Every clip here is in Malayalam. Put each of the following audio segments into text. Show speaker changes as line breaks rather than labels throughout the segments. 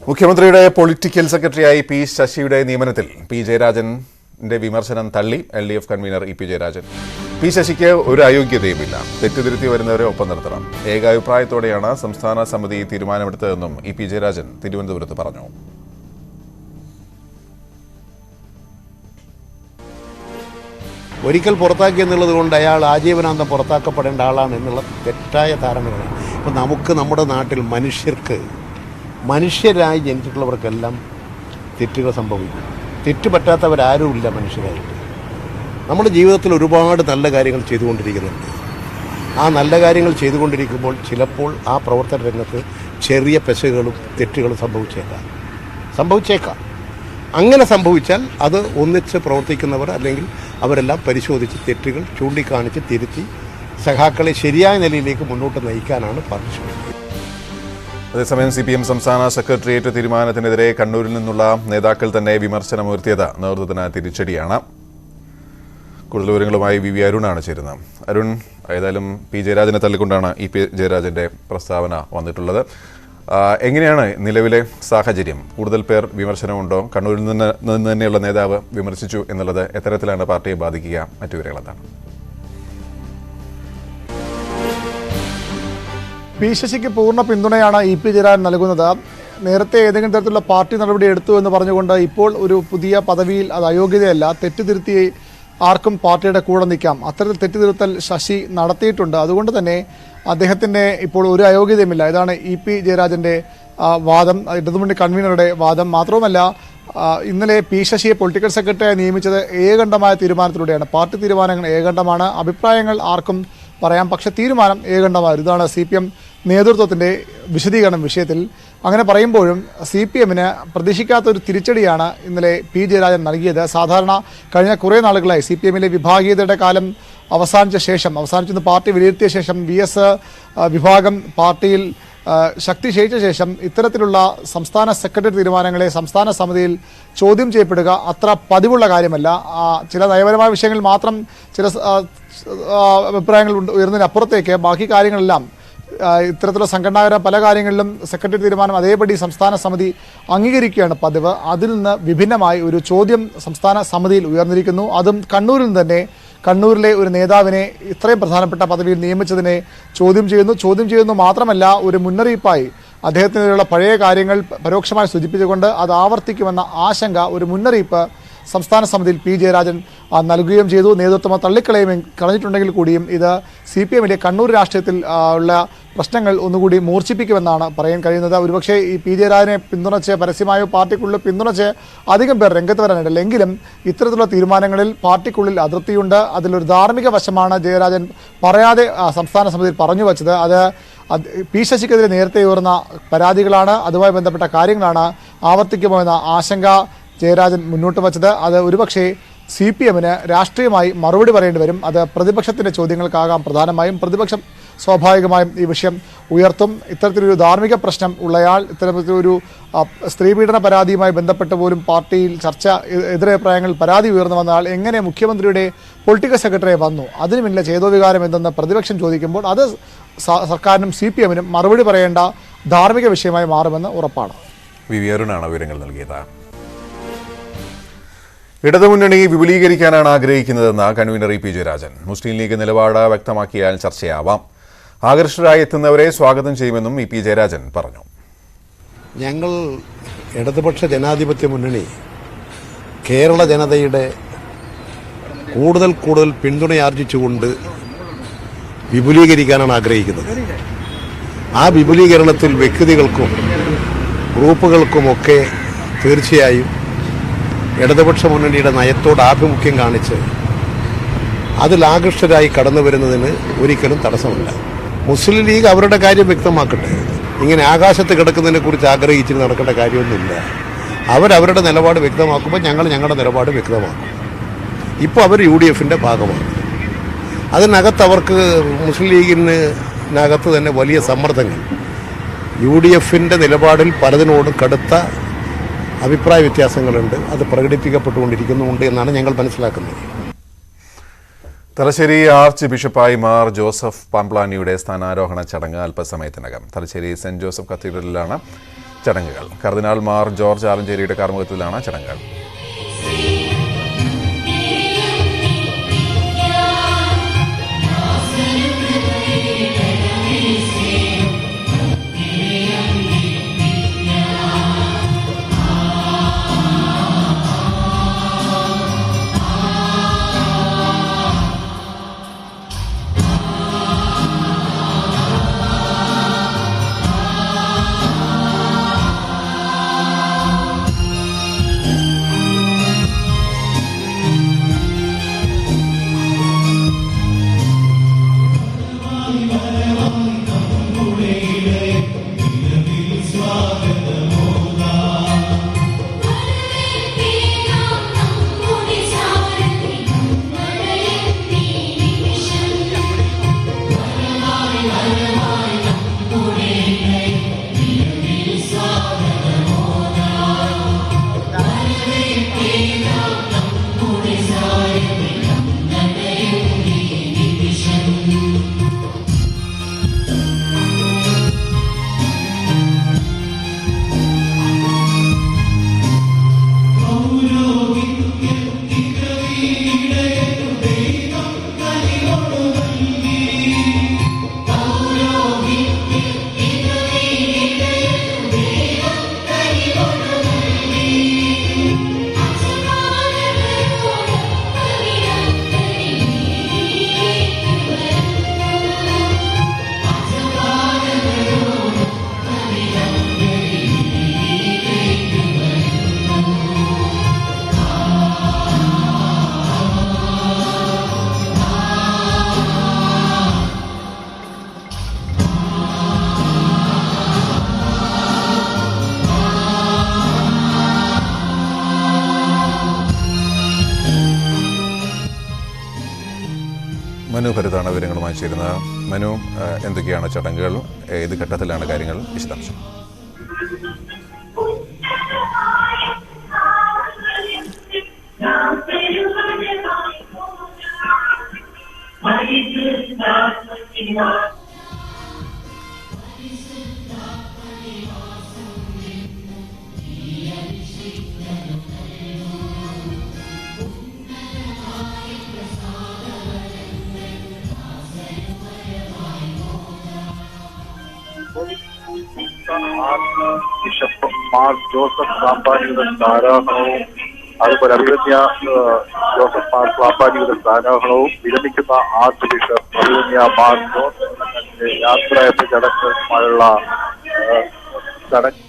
മുഖ്യമന്ത്രിയുടെ പൊളിറ്റിക്കൽ സെക്രട്ടറിയായി പി ശശിയുടെ നിയമനത്തിൽ പി ജയരാജന്റെ വിമർശനം തള്ളി LDF convener E P Jayarajan. P ശശിക്ക് ഒരു അയോഗ്യതയുമില്ല, തെറ്റുതിരുത്തി വരുന്നവരെ ഒപ്പം നിർത്തണം. ഏകാഭിപ്രായത്തോടെയാണ് സംസ്ഥാന സമിതി തീരുമാനമെടുത്തതെന്നും ഇ പി ജയരാജൻ തിരുവനന്തപുരത്ത് പറഞ്ഞു.
ഒരിക്കൽ പുറത്താക്കി എന്നുള്ളത് കൊണ്ട് അയാൾ ആജീവനാന്തം പുറത്താക്കപ്പെടേണ്ട ആളാണ് എന്നുള്ള തെറ്റായ ധാരണകളാണ്. ഇപ്പം നമുക്ക് നമ്മുടെ നാട്ടിൽ മനുഷ്യരായി ജനിച്ചിട്ടുള്ളവർക്കെല്ലാം തെറ്റുകൾ സംഭവിക്കും. തെറ്റ് പറ്റാത്തവരാരുമില്ല മനുഷ്യരായിട്ട്. നമ്മുടെ ജീവിതത്തിൽ ഒരുപാട് നല്ല കാര്യങ്ങൾ ചെയ്തുകൊണ്ടിരിക്കുന്നുണ്ട്. ആ നല്ല കാര്യങ്ങൾ ചെയ്തുകൊണ്ടിരിക്കുമ്പോൾ ചിലപ്പോൾ ആ പ്രവർത്തന രംഗത്ത് ചെറിയ പെശകുകളും തെറ്റുകളും സംഭവിച്ചേക്കാം. അങ്ങനെ സംഭവിച്ചാൽ അത് ഒന്നിച്ച് പ്രവർത്തിക്കുന്നവർ അല്ലെങ്കിൽ അവരെല്ലാം പരിശോധിച്ച് തെറ്റുകൾ ചൂണ്ടിക്കാണിച്ച് തിരുത്തി സഖാക്കളെ ശരിയായ നിലയിലേക്ക് മുന്നോട്ട് നയിക്കാനാണ് പാർട്ടി ശ്രമിക്കുന്നത്.
അതേസമയം CPM സംസ്ഥാന സെക്രട്ടേറിയറ്റ് തീരുമാനത്തിനെതിരെ കണ്ണൂരിൽ നിന്നുള്ള നേതാക്കൾ തന്നെ വിമർശനമുയർത്തിയത് നേതൃത്വത്തിന് തിരിച്ചടിയാണ്. കൂടുതൽ വിവരങ്ങളുമായി VV അരുണാണ് ചേരുന്നത്. അരുൺ, ഏതായാലും പി ജയരാജനെ തള്ളിക്കൊണ്ടാണ് ഇ പി ജയരാജന്റെ പ്രസ്താവന വന്നിട്ടുള്ളത്. എങ്ങനെയാണ് നിലവിലെ സാഹചര്യം? കൂടുതൽ പേർ വിമർശനമുണ്ടോ? കണ്ണൂരിൽ നിന്ന് തന്നെയുള്ള നേതാവ് വിമർശിച്ചു എന്നുള്ളത് എത്തരത്തിലാണ് പാർട്ടിയെ ബാധിക്കുക? മറ്റു വിവരങ്ങൾ എന്താണ്?
പി ശശിക്ക് പൂർണ്ണ പിന്തുണയാണ് ഇ പി ജയരാജൻ നൽകുന്നത്. നേരത്തെ ഏതെങ്കിലും തരത്തിലുള്ള പാർട്ടി നടപടി എടുത്തു എന്ന് പറഞ്ഞുകൊണ്ട് ഇപ്പോൾ ഒരു പുതിയ പദവിയിൽ അത് അയോഗ്യതയല്ല, തെറ്റുതിരുത്തി ആർക്കും പാർട്ടിയുടെ കൂടെ നിൽക്കാം. അത്തരത്തിൽ തെറ്റുതിരുത്തൽ ശശി നടത്തിയിട്ടുണ്ട്. അതുകൊണ്ട് തന്നെ അദ്ദേഹത്തിന് ഇപ്പോൾ ഒരു അയോഗ്യതയുമില്ല. ഇതാണ് ഇ പി ജയരാജന്റെ വാദം, ഇടതുമുന്നണി കൺവീനറുടെ വാദം. മാത്രവുമല്ല, ഇന്നലെ പി ശശിയെ പൊളിറ്റിക്കൽ സെക്രട്ടറിയായി നിയമിച്ചത് ഏകണ്ഠമായ തീരുമാനത്തിലൂടെയാണ്. പാർട്ടി തീരുമാനങ്ങൾ ഏകണ്ഠമാണ്, അഭിപ്രായങ്ങൾ ആർക്കും പറയാം, പക്ഷേ തീരുമാനം ഏകണ്ഠമായിരുന്നു. ഇതാണ് CPM നേതൃത്വത്തിൻ്റെ വിശദീകരണം വിഷയത്തിൽ. അങ്ങനെ പറയുമ്പോഴും CPMന് പ്രതീക്ഷിക്കാത്തൊരു തിരിച്ചടിയാണ് ഇന്നലെ പി ജയരാജൻ നൽകിയത്. സാധാരണ കഴിഞ്ഞ കുറേ നാളുകളായി CPMലെ വിഭാഗീയതയുടെ കാലം അവസാനിച്ചെന്ന് പാർട്ടി വിലയിരുത്തിയ ശേഷം VS വിഭാഗം പാർട്ടിയിൽ ശക്തി ക്ഷയിച്ച ശേഷം ഇത്തരത്തിലുള്ള സംസ്ഥാന സെക്രട്ടറി തീരുമാനങ്ങളെ സംസ്ഥാന സമിതിയിൽ ചോദ്യം ചെയ്യപ്പെടുക അത്ര പതിവുള്ള കാര്യമല്ല. ചില നയപരമായ വിഷയങ്ങളിൽ മാത്രം ചില അഭിപ്രായങ്ങൾ ഉയർന്നതിനപ്പുറത്തേക്ക് ബാക്കി കാര്യങ്ങളെല്ലാം ഇത്തരത്തിലുള്ള സംഘടനാപര പല കാര്യങ്ങളിലും സെക്രട്ടറി തീരുമാനം അതേപടി സംസ്ഥാന സമിതി അംഗീകരിക്കുകയാണ് പതിവ്. അതിൽ നിന്ന് വിഭിന്നമായി ഒരു ചോദ്യം സംസ്ഥാന സമിതിയിൽ ഉയർന്നിരിക്കുന്നു. അതും കണ്ണൂരിൽ നിന്ന് തന്നെ. കണ്ണൂരിലെ ഒരു നേതാവിനെ ഇത്രയും പ്രധാനപ്പെട്ട പദവിയിൽ നിയമിച്ചതിനെ ചോദ്യം ചെയ്യുന്നു മാത്രമല്ല, ഒരു മുന്നറിയിപ്പായി അദ്ദേഹത്തിനെതിരെയുള്ള പഴയ കാര്യങ്ങൾ പരോക്ഷമായി സൂചിപ്പിച്ചുകൊണ്ട് അത് ആവർത്തിക്കുമെന്ന ആശങ്ക, ഒരു മുന്നറിയിപ്പ് സംസ്ഥാന സമിതിയിൽ പി ജയരാജൻ നൽകുകയും ചെയ്തു. നേതൃത്വം കളഞ്ഞിട്ടുണ്ടെങ്കിൽ കൂടിയും ഇത് CPMലെ കണ്ണൂർ രാഷ്ട്രീയത്തിൽ ഉള്ള പ്രശ്നങ്ങൾ ഒന്നുകൂടി മൂർച്ഛിപ്പിക്കുമെന്നാണ് പറയാൻ കഴിയുന്നത്. ഒരുപക്ഷെ ഈ പി ജയരാജനെ പിന്തുണച്ച് പരസ്യമായോ പാർട്ടിക്കുള്ളിൽ പിന്തുണച്ച് അധികം പേർ രംഗത്ത് വരാനില്ല. എങ്കിലും ഇത്തരത്തിലുള്ള തീരുമാനങ്ങളിൽ പാർട്ടിക്കുള്ളിൽ അതൃപ്തിയുണ്ട്. അതിലൊരു ധാർമ്മിക വശമാണ് ജയരാജൻ പറയാതെ സംസ്ഥാന സമിതിയിൽ പറഞ്ഞു വച്ചത്. അത് പി ശശിക്കെതിരെ നേരത്തെ ഉയർന്ന പരാതികളാണ്, അതുമായി ബന്ധപ്പെട്ട കാര്യങ്ങളാണ്. ആവർത്തിക്കുമോ എന്ന ആശങ്ക ജയരാജൻ മുന്നോട്ട് വച്ചത്. അത് ഒരുപക്ഷെ CPMന് രാഷ്ട്രീയമായി മറുപടി പറയേണ്ടി വരും. അത് പ്രതിപക്ഷത്തിൻ്റെ ചോദ്യങ്ങൾക്കാകാം പ്രധാനമായും. പ്രതിപക്ഷം സ്വാഭാവികമായും ഈ വിഷയം ഉയർത്തും. ഇത്തരത്തിലൊരു ധാർമ്മിക പ്രശ്നം ഉള്ളയാൾ ഇത്തരത്തിലൊരു സ്ത്രീപീഡന പരാതിയുമായി ബന്ധപ്പെട്ട് പോലും പാർട്ടിയിൽ എതിരഭിപ്രായങ്ങൾ പരാതി ഉയർന്നു വന്ന ആൾ എങ്ങനെ മുഖ്യമന്ത്രിയുടെ പൊളിറ്റിക്കൽ സെക്രട്ടറിയെ വന്നു? അതിന് പിന്നിലെ ചേതോവികാരം എന്തെന്ന് പ്രതിപക്ഷം ചോദിക്കുമ്പോൾ അത് സർക്കാരിനും CPMനും മറുപടി പറയേണ്ട ധാർമ്മിക വിഷയമായി മാറുമെന്ന് ഉറപ്പാണ്.
VV അരുണാണ് വിവരങ്ങൾ നൽകിയത്. ഇടതുമുന്നണി വിപുലീകരിക്കാനാണ് ആഗ്രഹിക്കുന്നതെന്ന് കൺവീനർ ഇ പി ജയരാജൻ. മുസ്ലിം ലീഗ് നിലപാട് വ്യക്തമാക്കിയാൽ ചർച്ചയാവാം. ആകർഷകരായി എത്തുന്നവരെ സ്വാഗതം ചെയ്യുമെന്നും ഇ പി ജയരാജൻ പറഞ്ഞു.
ഞങ്ങൾ ഇടതുപക്ഷ ജനാധിപത്യ മുന്നണി കേരള ജനതയുടെ കൂടുതൽ പിന്തുണയാർജിച്ചുകൊണ്ട് വിപുലീകരിക്കാനാണ് ആഗ്രഹിക്കുന്നത്. ആ വിപുലീകരണത്തിൽ വ്യക്തികൾക്കും ഗ്രൂപ്പുകൾക്കുമൊക്കെ തീർച്ചയായും ഇടതുപക്ഷ മുന്നണിയുടെ നയത്തോട് ആഭിമുഖ്യം കാണിച്ച് അതിൽ ആകൃഷ്ടരായി കടന്നു വരുന്നതിന് ഒരിക്കലും തടസ്സമില്ല. മുസ്ലിം ലീഗ് അവരുടെ കാര്യം വ്യക്തമാക്കട്ടെ. ഇങ്ങനെ ആകാശത്ത് കിടക്കുന്നതിനെ കുറിച്ച് ആഗ്രഹിച്ച് നടക്കേണ്ട കാര്യമൊന്നുമില്ല. അവരവരുടെ നിലപാട് വ്യക്തമാക്കുമ്പോൾ ഞങ്ങൾ ഞങ്ങളുടെ നിലപാട് വ്യക്തമാക്കും. ഇപ്പോൾ അവർ UDFൻ്റെ ഭാഗമാണ്. അതിനകത്ത് അവർക്ക് മുസ്ലിം ലീഗിനകത്ത് തന്നെ വലിയ സമ്മർദ്ദങ്ങൾ, UDFൻ്റെ നിലപാടിൽ പലതിനോടും കടുത്ത അഭിപ്രായ വ്യത്യാസങ്ങളുണ്ട്. അത് പ്രകടിപ്പിക്കപ്പെട്ടുകൊണ്ടിരിക്കുന്നുണ്ട് എന്നാണ് ഞങ്ങൾ മനസ്സിലാക്കുന്നത്.
തലശ്ശേരി ആർച്ച് ബിഷപ്പായി മാർ ജോസഫ് പാംപ്ലാനിയുടെ സ്ഥാനാരോഹണ ചടങ്ങ് അല്പസമയത്തിനകം തലശ്ശേരി സെന്റ് ജോസഫ് കത്തീഡ്രലിലാണ് ചടങ്ങുകൾ. കർദിനാൾ മാർ ജോർജ് ആലഞ്ചേരിയുടെ കാർമ്മികത്വത്തിലാണ് ചടങ്ങുകൾ. മനു ഭരതാണ് വിവരങ്ങളുമായി ചേരുന്നത്. മനു, എന്തൊക്കെയാണ് ചടങ്ങുകൾ, ഏത് ഘട്ടത്തിലാണ് കാര്യങ്ങൾ, വിശദാംശം?
ബിഷപ്പ് മാർ ജോസഫ് പാപ്പാജിയുടെ സ്ഥാനാരോഹണവും അതുപോലെ അഭിവന്യ ജോസഫ് മാർ പാപ്പാജിയുടെ സ്ഥാനാരോഹണവും വിരമിക്കുന്ന ആർച്ച് ബിഷപ്പ് അഭിവന്യ മാർ ജോസഫ് യാത്രയപ്പ് ചടങ്ങുമായുള്ള ചടങ്ങ്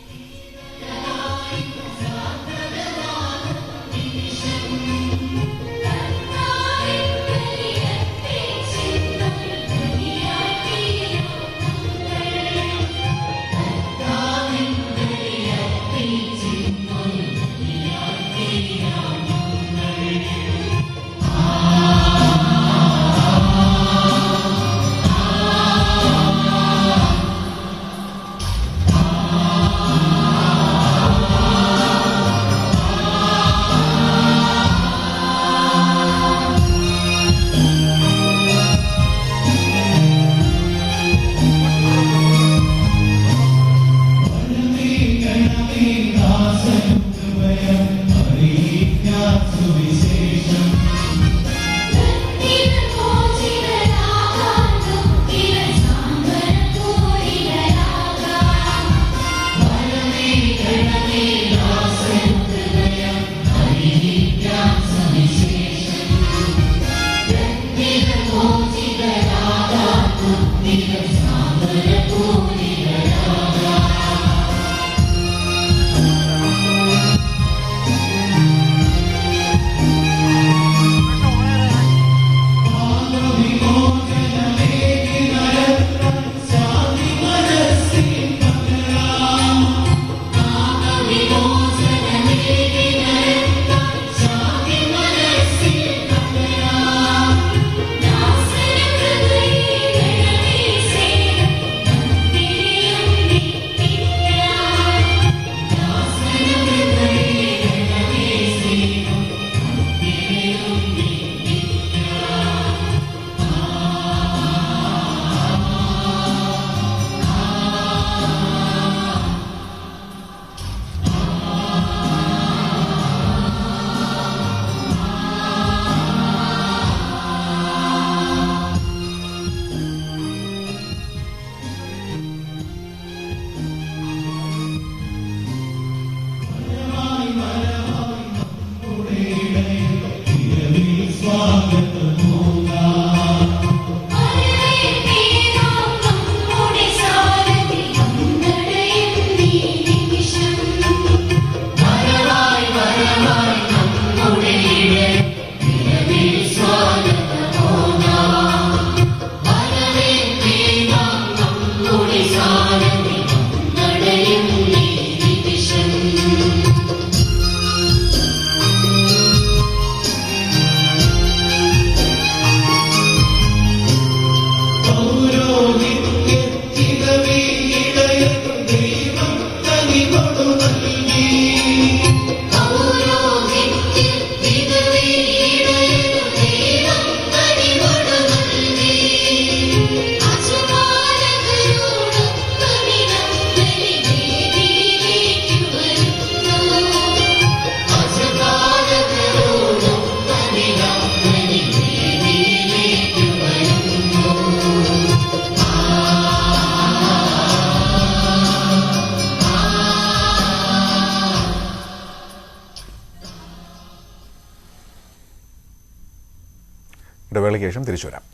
ഇടവേളയ്ക്ക് ശേഷം തിരിച്ചു വരാം.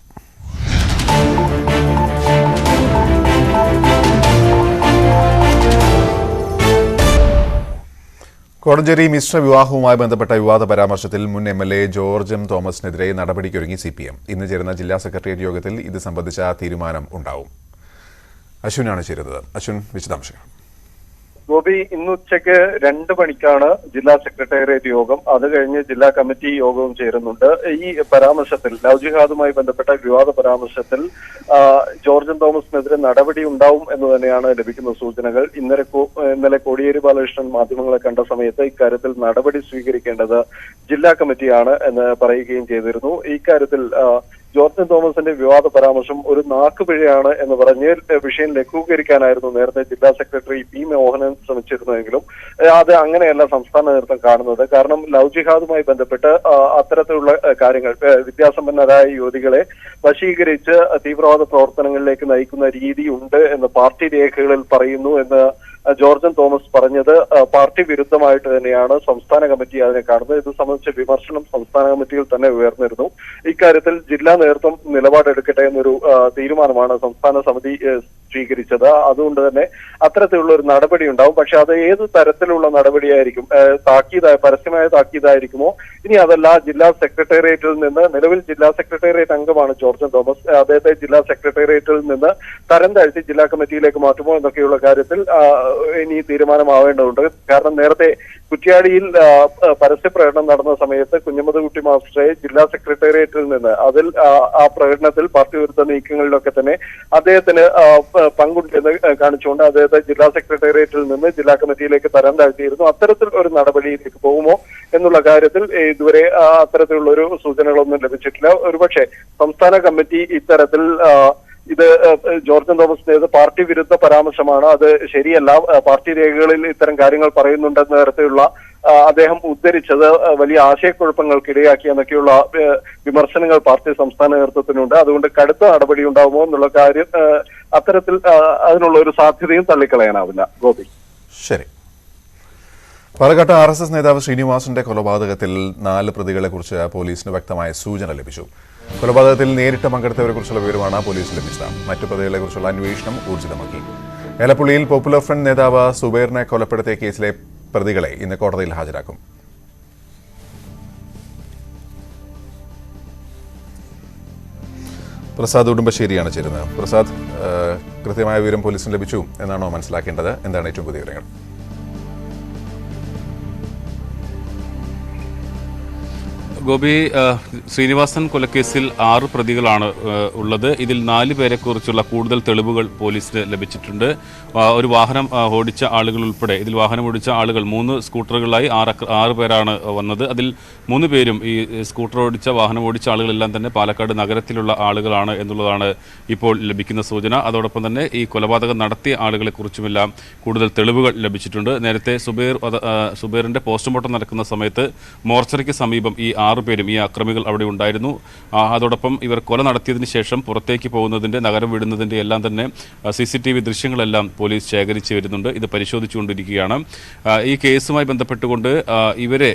കോടഞ്ചേരി മിശ്ര വിവാഹവുമായി ബന്ധപ്പെട്ട വിവാദ പരാമർശത്തിൽ മുൻ MLA ജോർജ് എം തോമസിനെതിരെ നടപടിക്കൊരുങ്ങി CPM. ഇന്ന് ചേരുന്ന ജില്ലാ സെക്രട്ടേറിയറ്റ് യോഗത്തിൽ ഇത് സംബന്ധിച്ച തീരുമാനം ഉണ്ടാവും. അശ്വിനാണ് ചേരുന്നത്. അശ്വിൻ, വിശദാംശങ്ങൾ.
ഗോപി, ഇന്ന് ഉച്ചയ്ക്ക് 2 മണിക്കാണ് ജില്ലാ സെക്രട്ടേറിയറ്റ് യോഗം. അത് കഴിഞ്ഞ് ജില്ലാ കമ്മിറ്റി യോഗവും ചേരുന്നുണ്ട്. ഈ പരാമർശത്തിൽ, ലവ് ജിഹാദുമായി ബന്ധപ്പെട്ട വിവാദ പരാമർശത്തിൽ ജോർജ് തോമസിനെതിരെ നടപടി ഉണ്ടാവും എന്ന് തന്നെയാണ് ലഭിക്കുന്ന സൂചനകൾ. ഇന്നലെ കോടിയേരി ബാലകൃഷ്ണൻ മാധ്യമങ്ങളെ കണ്ട സമയത്ത് ഇക്കാര്യത്തിൽ നടപടി സ്വീകരിക്കേണ്ടത് ജില്ലാ കമ്മിറ്റിയാണ് എന്ന് പറയുകയും ചെയ്തിരുന്നു. ഇക്കാര്യത്തിൽ ജോർജ് തോമസിന്റെ വിവാദ പരാമർശം ഒരു നാക്കുപിഴയാണ് എന്ന് പറഞ്ഞ് വിഷയം ലഘൂകരിക്കാനായിരുന്നു നേരത്തെ ജില്ലാ സെക്രട്ടറി P. മോഹനൻ ശ്രമിച്ചിരുന്നതെങ്കിലും അത് അങ്ങനെയല്ല സംസ്ഥാന നേതൃത്വം കാണുന്നത്. കാരണം ലവ് ജിഹാദുമായി ബന്ധപ്പെട്ട് അത്തരത്തിലുള്ള കാര്യങ്ങൾ വിദ്യാസമ്പന്നരായ യുവതികളെ വശീകരിച്ച് തീവ്രവാദ പ്രവർത്തനങ്ങളിലേക്ക് നയിക്കുന്ന രീതിയുണ്ട് എന്ന് പാർട്ടി രേഖകളിൽ പറയുന്നു എന്ന് ജോർജ് തോമസ് പറഞ്ഞത് പാർട്ടി വിരുദ്ധമായിട്ട് തന്നെയാണ് സംസ്ഥാന കമ്മിറ്റി അതിനെ കാണുന്നത്. ഇത് സംബന്ധിച്ച വിമർശനം സംസ്ഥാന കമ്മിറ്റിയിൽ തന്നെ ഉയർന്നിരുന്നു. ഇക്കാര്യത്തിൽ ജില്ലാ നേതൃത്വം നിലപാടെടുക്കട്ടെ എന്നൊരു തീരുമാനമാണ് സംസ്ഥാന സമിതി സ്വീകരിച്ചത്. അതുകൊണ്ട് തന്നെ അത്തരത്തിലുള്ള ഒരു നടപടി ഉണ്ടാവും. പക്ഷെ അത് ഏത് തരത്തിലുള്ള നടപടിയായിരിക്കും? പരസ്യമായ താക്കീതായിരിക്കുമോ? ഇനി അതല്ല, ജില്ലാ സെക്രട്ടേറിയറ്റിൽ നിന്ന്, നിലവിൽ ജില്ലാ സെക്രട്ടേറിയറ്റ് അംഗമാണ് ജോർജ് തോമസ്, അദ്ദേഹത്തെ ജില്ലാ സെക്രട്ടേറിയറ്റിൽ നിന്ന് തരം താഴ്ത്തി ജില്ലാ കമ്മിറ്റിയിലേക്ക് മാറ്റുമോ എന്നൊക്കെയുള്ള കാര്യത്തിൽ ഇനി തീരുമാനമാവേണ്ടതുണ്ട്. കാരണം നേരത്തെ കുറ്റ്യാടിയിൽ പരസ്യ പ്രകടനം നടന്ന സമയത്ത് കുഞ്ഞമ്മദ്കുട്ടി മാസ്റ്ററെ ജില്ലാ സെക്രട്ടേറിയറ്റിൽ നിന്ന് ആ പ്രകടനത്തിൽ പാർട്ടി വിരുദ്ധ നീക്കങ്ങളിലൊക്കെ തന്നെ അദ്ദേഹത്തിന് പങ്കുണ്ടെന്ന് കാണിച്ചുകൊണ്ട് അദ്ദേഹത്തെ ജില്ലാ സെക്രട്ടേറിയറ്റിൽ നിന്ന് ജില്ലാ കമ്മിറ്റിയിലേക്ക് തരം താഴ്ത്തിയിരുന്നു. അത്തരത്തിൽ ഒരു നടപടിയിലേക്ക് പോകുമോ എന്നുള്ള കാര്യത്തിൽ ഇതുവരെ അത്തരത്തിലുള്ള ഒരു സൂചനകളൊന്നും ലഭിച്ചിട്ടില്ല. ഒരുപക്ഷെ സംസ്ഥാന കമ്മിറ്റി ഇത്തരത്തിൽ ഇത് ജോർജ് തോമസിന്റേത് പാർട്ടി വിരുദ്ധ പരാമർശമാണ്, അത് ശരിയല്ല, പാർട്ടി രേഖകളിൽ ഇത്തരം കാര്യങ്ങൾ പറയുന്നുണ്ടെന്ന തരത്തിലുള്ള അദ്ദേഹം ഉദ്ധരിച്ചത് വലിയ ആശയക്കുഴപ്പങ്ങൾക്ക് ഇടയാക്കി എന്നൊക്കെയുള്ള വിമർശനങ്ങൾ പാർട്ടി സംസ്ഥാന നേതൃത്വത്തിനുണ്ട്. അതുകൊണ്ട് കടുത്ത നടപടി ഉണ്ടാവുമോ എന്നുള്ള കാര്യം അത്തരത്തിൽ അതിനുള്ള ഒരു സാധ്യതയും തള്ളിക്കളയാനാവില്ല. ഗോപി,
ശരി. പാലക്കാട്ട് RSS നേതാവ് ശ്രീനിവാസന്റെ കൊലപാതകത്തിൽ 4 പ്രതികളെക്കുറിച്ച് പോലീസിന് വ്യക്തമായ സൂചന ലഭിച്ചു. കൊലപാതകത്തിൽ നേരിട്ട് പങ്കെടുത്തവരെക്കുറിച്ചുള്ള വിവരമാണ് പോലീസ് ലഭിച്ചത്. മറ്റു പ്രതികളെക്കുറിച്ചുള്ള അന്വേഷണം ഊർജിതമാക്കി. ഏലപ്പുള്ളിയിൽ പോപ്പുലർ ഫ്രണ്ട് നേതാവ് സുബൈറിനെ കൊലപ്പെടുത്തിയ കേസിലെ പ്രതികളെ ഇന്ന് കോടതിയിൽ ഹാജരാക്കും. പ്രസാദ് ഉടുമ്പശ്ശേരിയാണ് ചേരുന്നത്. പ്രസാദ്, കൃത്യമായ വിവരം പോലീസിന് ലഭിച്ചു എന്നാണോ മനസ്സിലാക്കേണ്ടത്? എന്താണ് ഏറ്റവും പുതിയ വിവരങ്ങൾ?
ഗോപി, ശ്രീനിവാസൻ കൊലക്കേസിൽ 6 പ്രതികളാണ് ഉള്ളത്. ഇതിൽ 4 പേരെക്കുറിച്ചുള്ള കൂടുതൽ തെളിവുകൾ പോലീസിന് ലഭിച്ചിട്ടുണ്ട്. ഒരു വാഹനം ഓടിച്ച ആളുകൾ ഉൾപ്പെടെ, ഇതിൽ വാഹനം ഓടിച്ച ആളുകൾ 3 സ്കൂട്ടറുകളായി 6 പേരാണ് വന്നത്. അതിൽ 3 പേരും, ഈ സ്കൂട്ടർ ഓടിച്ച വാഹനം ഓടിച്ച ആളുകളെല്ലാം തന്നെ പാലക്കാട് നഗരത്തിലുള്ള ആളുകളാണ് എന്നുള്ളതാണ് ഇപ്പോൾ ലഭിക്കുന്ന സൂചന. അതോടൊപ്പം തന്നെ ഈ കൊലപാതകം നടത്തിയ ആളുകളെക്കുറിച്ചുമെല്ലാം കൂടുതൽ തെളിവുകൾ ലഭിച്ചിട്ടുണ്ട്. നേരത്തെ സുബൈറിന്റെ പോസ്റ്റ്മോർട്ടം നടക്കുന്ന സമയത്ത് മോർച്ചറിക്ക് സമീപം ഈ 6 പേരും, ഈ അക്രമികൾ അവിടെ ഉണ്ടായിരുന്നു. അതോടൊപ്പം ഇവർ കൊല നടത്തിയതിന് ശേഷം പുറത്തേക്ക് പോകുന്നതിന്റെ, നഗരം വിടുന്നതിന്റെ എല്ലാം തന്നെ CCTV ദൃശ്യങ്ങളെല്ലാം പോലീസ് ശേഖരിച്ചു വരുന്നുണ്ട്. ഇത് പരിശോധിച്ചുകൊണ്ടിരിക്കുകയാണ്. ഈ കേസുമായി ബന്ധപ്പെട്ടുകൊണ്ട് ഇവരെ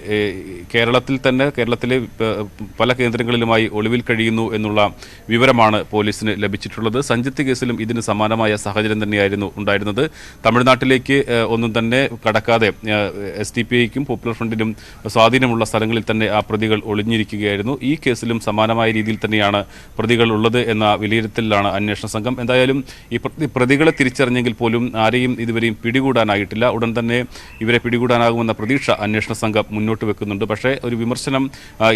കേരളത്തിലെ പല കേന്ദ്രങ്ങളിലുമായി ഒളിവിൽ കഴിയുന്നു എന്നുള്ള വിവരമാണ് പോലീസിന് ലഭിച്ചിട്ടുള്ളത്. സഞ്ജിത്ത് കേസിലും ഇതിന് സമാനമായ സാഹചര്യം തന്നെയായിരുന്നു ഉണ്ടായിരുന്നത്. തമിഴ്നാട്ടിലേക്ക് ഒന്നും തന്നെ കടക്കാതെ SDPIക്കും പോപ്പുലർ ഫ്രണ്ടിനും സ്വാധീനമുള്ള സ്ഥലങ്ങളിൽ തന്നെ ആ പ്രതികൾ ഒളിഞ്ഞിരിക്കുകയായിരുന്നു. ഈ കേസിലും സമാനമായ രീതിയിൽ തന്നെയാണ് പ്രതികൾ ഉള്ളത് എന്ന വിലയിരുത്തലിലാണ് അന്വേഷണ സംഘം. എന്തായാലും ഈ പ്രതികളെ തിരിച്ചറിഞ്ഞെങ്കിൽ പോലും ആരെയും ഇതുവരെയും പിടികൂടാനായിട്ടില്ല. ഉടൻ തന്നെ ഇവരെ പിടികൂടാനാകുമെന്ന പ്രതീക്ഷ അന്വേഷണ സംഘം മുന്നോട്ട് വെക്കുന്നുണ്ട്. പക്ഷേ ഒരു വിമർശനം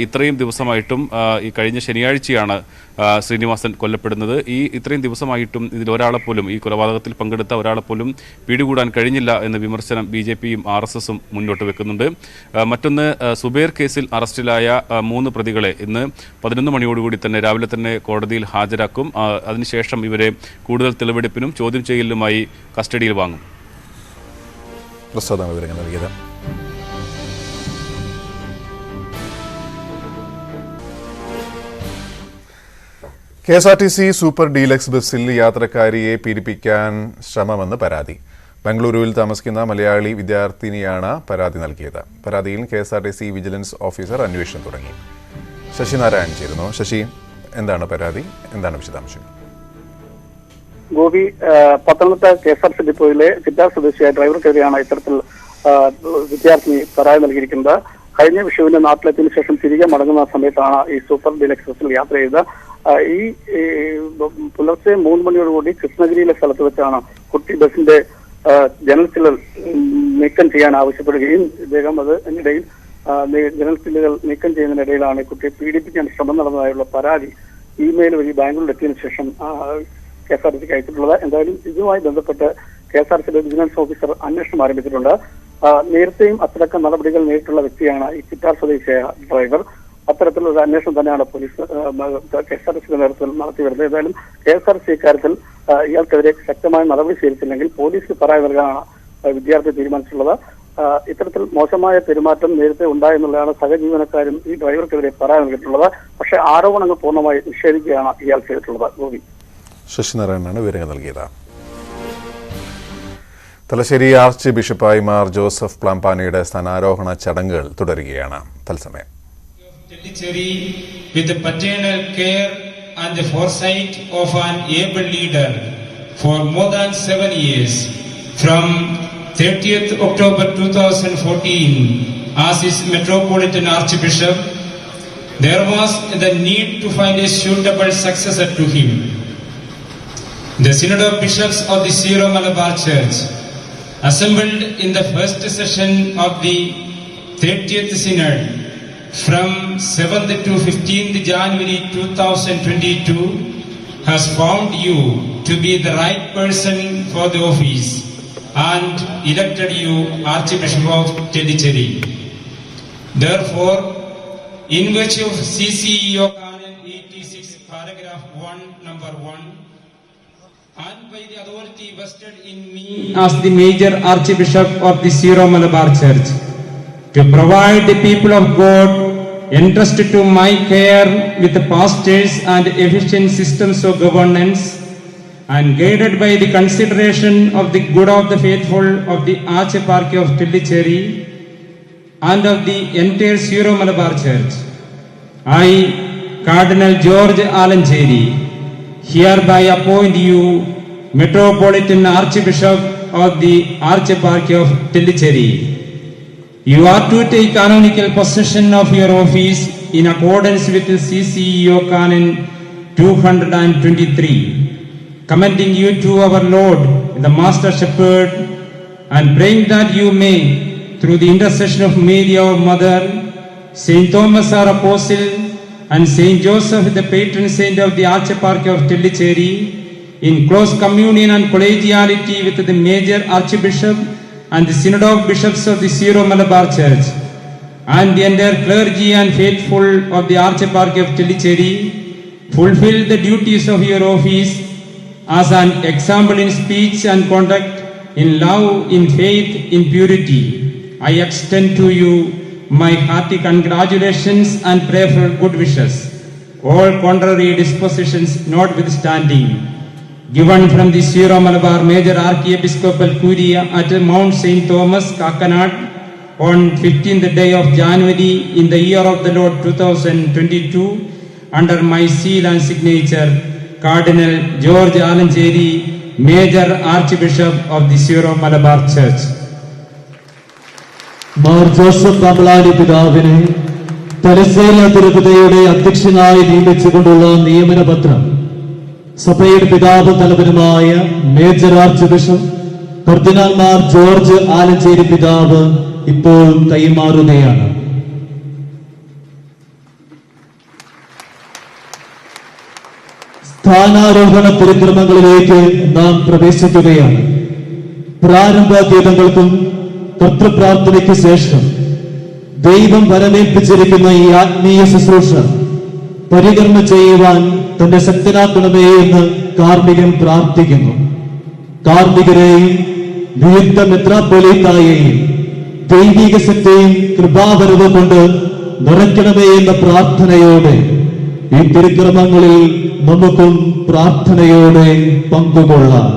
ഇത്രയും ദിവസമായിട്ടും ഈ കഴിഞ്ഞ ശനിയാഴ്ചയാണ് ശ്രീനിവാസൻ കൊല്ലപ്പെടുന്നത്. ഇത്രയും ദിവസമായിട്ടും ഇതിൽ ഒരാളെപ്പോലും ഈ കൊലപാതകത്തിൽ പങ്കെടുത്ത ഒരാളെപ്പോലും പിടികൂടാൻ കഴിഞ്ഞില്ല എന്ന വിമർശനം BJPയും RSSും മുന്നോട്ട് വെക്കുന്നുണ്ട്. മറ്റൊന്ന്, സുബൈർ കേസിൽ അറസ്റ്റിലായ 3 പ്രതികളെ ഇന്ന് 11 മണിയോടുകൂടി തന്നെ രാവിലെ തന്നെ കോടതിയിൽ ഹാജരാക്കും. അതിനുശേഷം ഇവരെ കൂടുതൽ തെളിവെടുപ്പിനും ചോദ്യം ചെയ്യലിനുമായി കസ്റ്റഡിയിൽ വാങ്ങും.
പ്രസാദാണ് വിവരങ്ങൾ നൽകിയത്. KSRTC സൂപ്പർ ഡീലക്സ് ബസ്സിൽ യാത്രക്കാരിയെ പീഡിപ്പിക്കാൻ ശ്രമമെന്ന് പരാതി. ബംഗളൂരുവിൽ താമസിക്കുന്ന മലയാളി വിദ്യാർത്ഥിനിയാണ് പരാതി നൽകിയത്. പരാതിയിൽ KSRTC വിജിലൻസ് ഓഫീസർ അന്വേഷണം തുടങ്ങി. ശശിനാരായൺ ചേരുന്നു. ശശി, എന്താണ് പരാതി, എന്താണ് വിശദാംശങ്ങൾ?
ഗോപി, പത്തനംതിട്ട KSRTC ഡിപ്പോയിലെ ചിറ്റാർ സ്വദേശിയായ ഡ്രൈവർക്കെതിരെയാണ് ഇത്തരത്തിൽ വിദ്യാർത്ഥിനി പരാതി നൽകിയിരിക്കുന്നത്. കഴിഞ്ഞ വിഷുവിന്റെ നാട്ടിലെത്തിയതിനു ശേഷം തിരികെ മടങ്ങുന്ന സമയത്താണ് ഈ സൂപ്പർ ഡീലക്സ് ബസ്സിൽ യാത്ര ചെയ്തത്. ഈ പുലർച്ചെ 3 മണിയോടുകൂടി കൃഷ്ണഗിരിയിലെ സ്ഥലത്ത് വെച്ചാണ് കുട്ടി ബസിന്റെ ജനൽ ചില്ലർ നീക്കം ചെയ്യാൻ ആവശ്യപ്പെടുകയും ഇദ്ദേഹം അതിനിടയിൽ ജനൽ ചില്ലുകൾ നീക്കം ചെയ്യുന്നതിനിടയിലാണ് കുട്ടിയെ പീഡിപ്പിക്കാൻ ശ്രമം നടന്നതായുള്ള പരാതി ഇമെയിൽ വഴി ബാംഗ്ലൂരിൽ എത്തിയതിനു ശേഷം KSRTCക്ക് അയച്ചിട്ടുള്ളത്. എന്തായാലും ഇതുമായി ബന്ധപ്പെട്ട് KSRTC വിജിലൻസ് ഓഫീസർ അന്വേഷണം ആരംഭിച്ചിട്ടുണ്ട്. നേരത്തെയും അച്ചടക്ക നടപടികൾ നേരിട്ടുള്ള വ്യക്തിയാണ് ഈ ചിറ്റാർ സ്വദേശിയായ ഡ്രൈവർ. അത്തരത്തിലുള്ള അന്വേഷണം തന്നെയാണ് പോലീസ് KSRTCയുടെ നേതൃത്വത്തിൽ നടത്തി വരുന്നത്. ഏതായാലും KSRTC ഇക്കാര്യത്തിൽ ഇയാൾക്കെതിരെ ശക്തമായ നടപടി സ്വീകരിച്ചില്ലെങ്കിൽ പോലീസിന് പരാതി നൽകാനാണ് വിദ്യാർത്ഥി തീരുമാനിച്ചിട്ടുള്ളത്. ഇത്തരത്തിൽ മോശമായ പെരുമാറ്റം നേരത്തെ ഉണ്ടായെന്നുള്ളതാണ് സഹജീവനക്കാരും ഈ ഡ്രൈവർക്കെതിരെ പരാതി നൽകിയിട്ടുള്ളത്. പക്ഷേ ആരോപണങ്ങൾ പൂർണ്ണമായി നിഷേധിക്കുകയാണ് ഇയാൾ ചെയ്തിട്ടുള്ളത്. ഗോപി,
ശശിനാരായണനാണ് വിവരങ്ങൾ നൽകിയത്. തലശ്ശേരി ആർച്ച് ബിഷപ്പായി മാർ ജോസഫ് പ്ലാമ്പാനിയുടെ സ്ഥാനാരോഹണ ചടങ്ങുകൾ തുടരുകയാണ്. തത്സമയം
with the paternal care and the foresight of an able leader for more than 7 years, from 30th October 2014 as his Metropolitan Archbishop, there was the need to find a suitable successor to him. The Synod of Bishops of the Syro-Malabar Church, assembled in the first session of the 30th Synod from 7th to 15th January 2022, has found you to be the right person for the office and elected you Archbishop of Tellicherry. Therefore, in virtue of CCEO Canon 86, paragraph 1, number 1, and by the authority vested in me as the major Archbishop of the Syro-Malabar Church, to provide the people of God entrusted to my care with the pastors and efficient systems of governance, and guided by the consideration of the good of the faithful of the Archieparchy of Tellicherry and of the entire Syro-Malabar Church, I, Cardinal George Alancheri, hereby appoint you Metropolitan Archbishop of the Archieparchy of Tellicherry. You are to take canonical possession of your office in accordance with the CCEO Canon 223, commending you to our Lord, the Master Shepherd, and praying that you may, through the intercession of Mary our Mother, Saint Thomas our Apostle, and Saint Joseph, the patron saint of the Archieparchy of Tellicherry, in close communion and collegiality with the major Archbishop and the Synod of Bishops of the Syro-Malabar Church, and the entire clergy and faithful of the Archieparchy of Tellicherry, fulfill the duties of your office as an example in speech and conduct, in love, in faith, in purity. I extend to you my hearty congratulations and pray for good wishes, all contrary dispositions notwithstanding. Given from the Syro-Malabar Major Archiepiscopal Curia at Mount St. Thomas, Kakanad, on 15th day of January in the year of the Lord 2022, under my seal and signature, Cardinal George Alancheri, Major Archbishop of the Syro-Malabar Church.
Mar Joseph Pamplany പിതാവിനെ തലശ്ശേരി അതിരൂപതയുടെ അധ്യക്ഷനായി നിയമിച്ചുകൊണ്ടുള്ള നിയമന പത്രം സഭയുടെ പിതാവ് തലവനുമായ മേജർ ആർച്ച് ബിഷപ്പ് കർദിനാൾ മാർ ജോർജ് ആലഞ്ചേരി പിതാവ് ഇപ്പോൾ കൈമാറുകയാണ്. സ്ഥാനാരോഹണ പരിക്രമങ്ങളിലേക്ക് നാം പ്രവേശിക്കുകയാണ്. പ്രാരംഭ ഗീതങ്ങൾക്കും കർത്തൃപ്രാർത്ഥനയ്ക്ക് ശേഷം ദൈവം വരമേൽപ്പിച്ചിരിക്കുന്ന ഈ ആത്മീയ ശുശ്രൂഷ പരികർമ്മ ചെയ്യുവാൻ തന്റെ ശക്തനാക്കണമേ എന്ന് കാർമികൻ പ്രാർത്ഥിക്കുന്നു. കാർമികരെയും നിയുക്ത മെത്രാപ്പൊലീത്തായെയും ദൈവിക ശക്തിയും കൃപാവരവ് കൊണ്ട് നിറയ്ക്കണമേ എന്ന പ്രാർത്ഥനയോടെ ഈ തിരുക്രമങ്ങളിൽ നമുക്കും പ്രാർത്ഥനയോടെ പങ്കുകൊള്ളാം.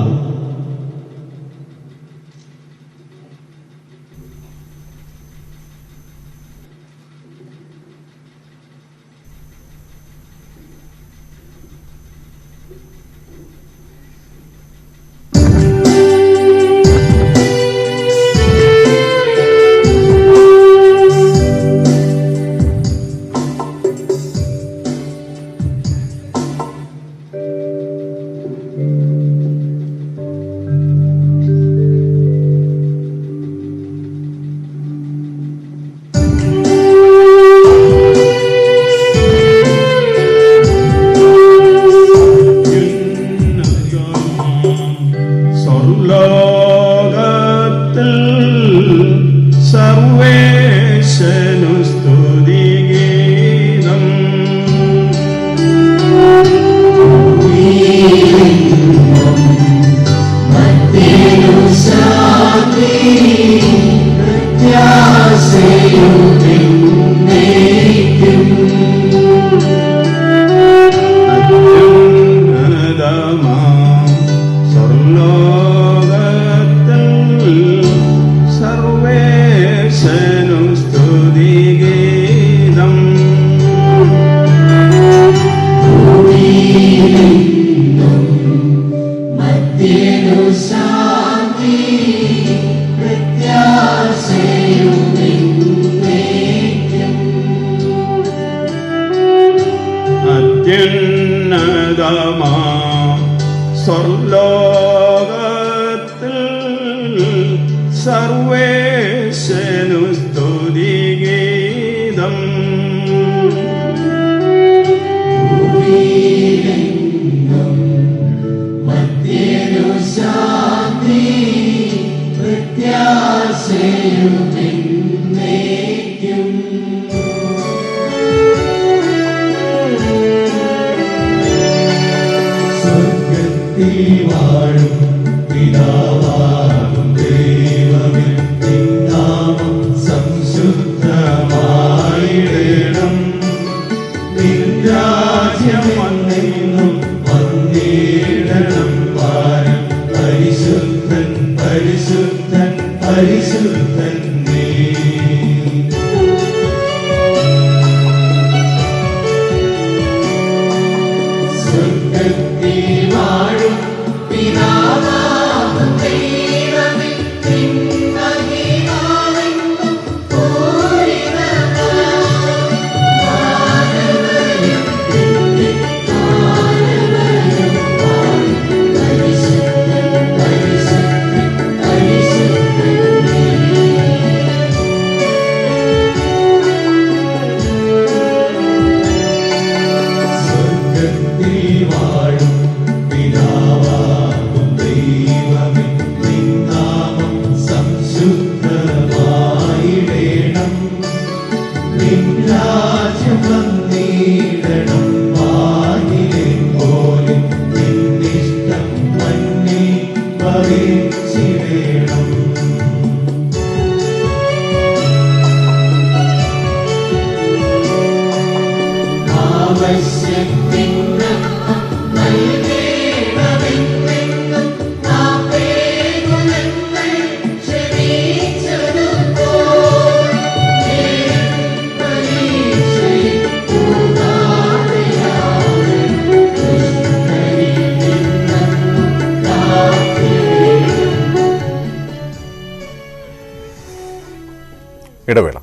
ഇടവേള.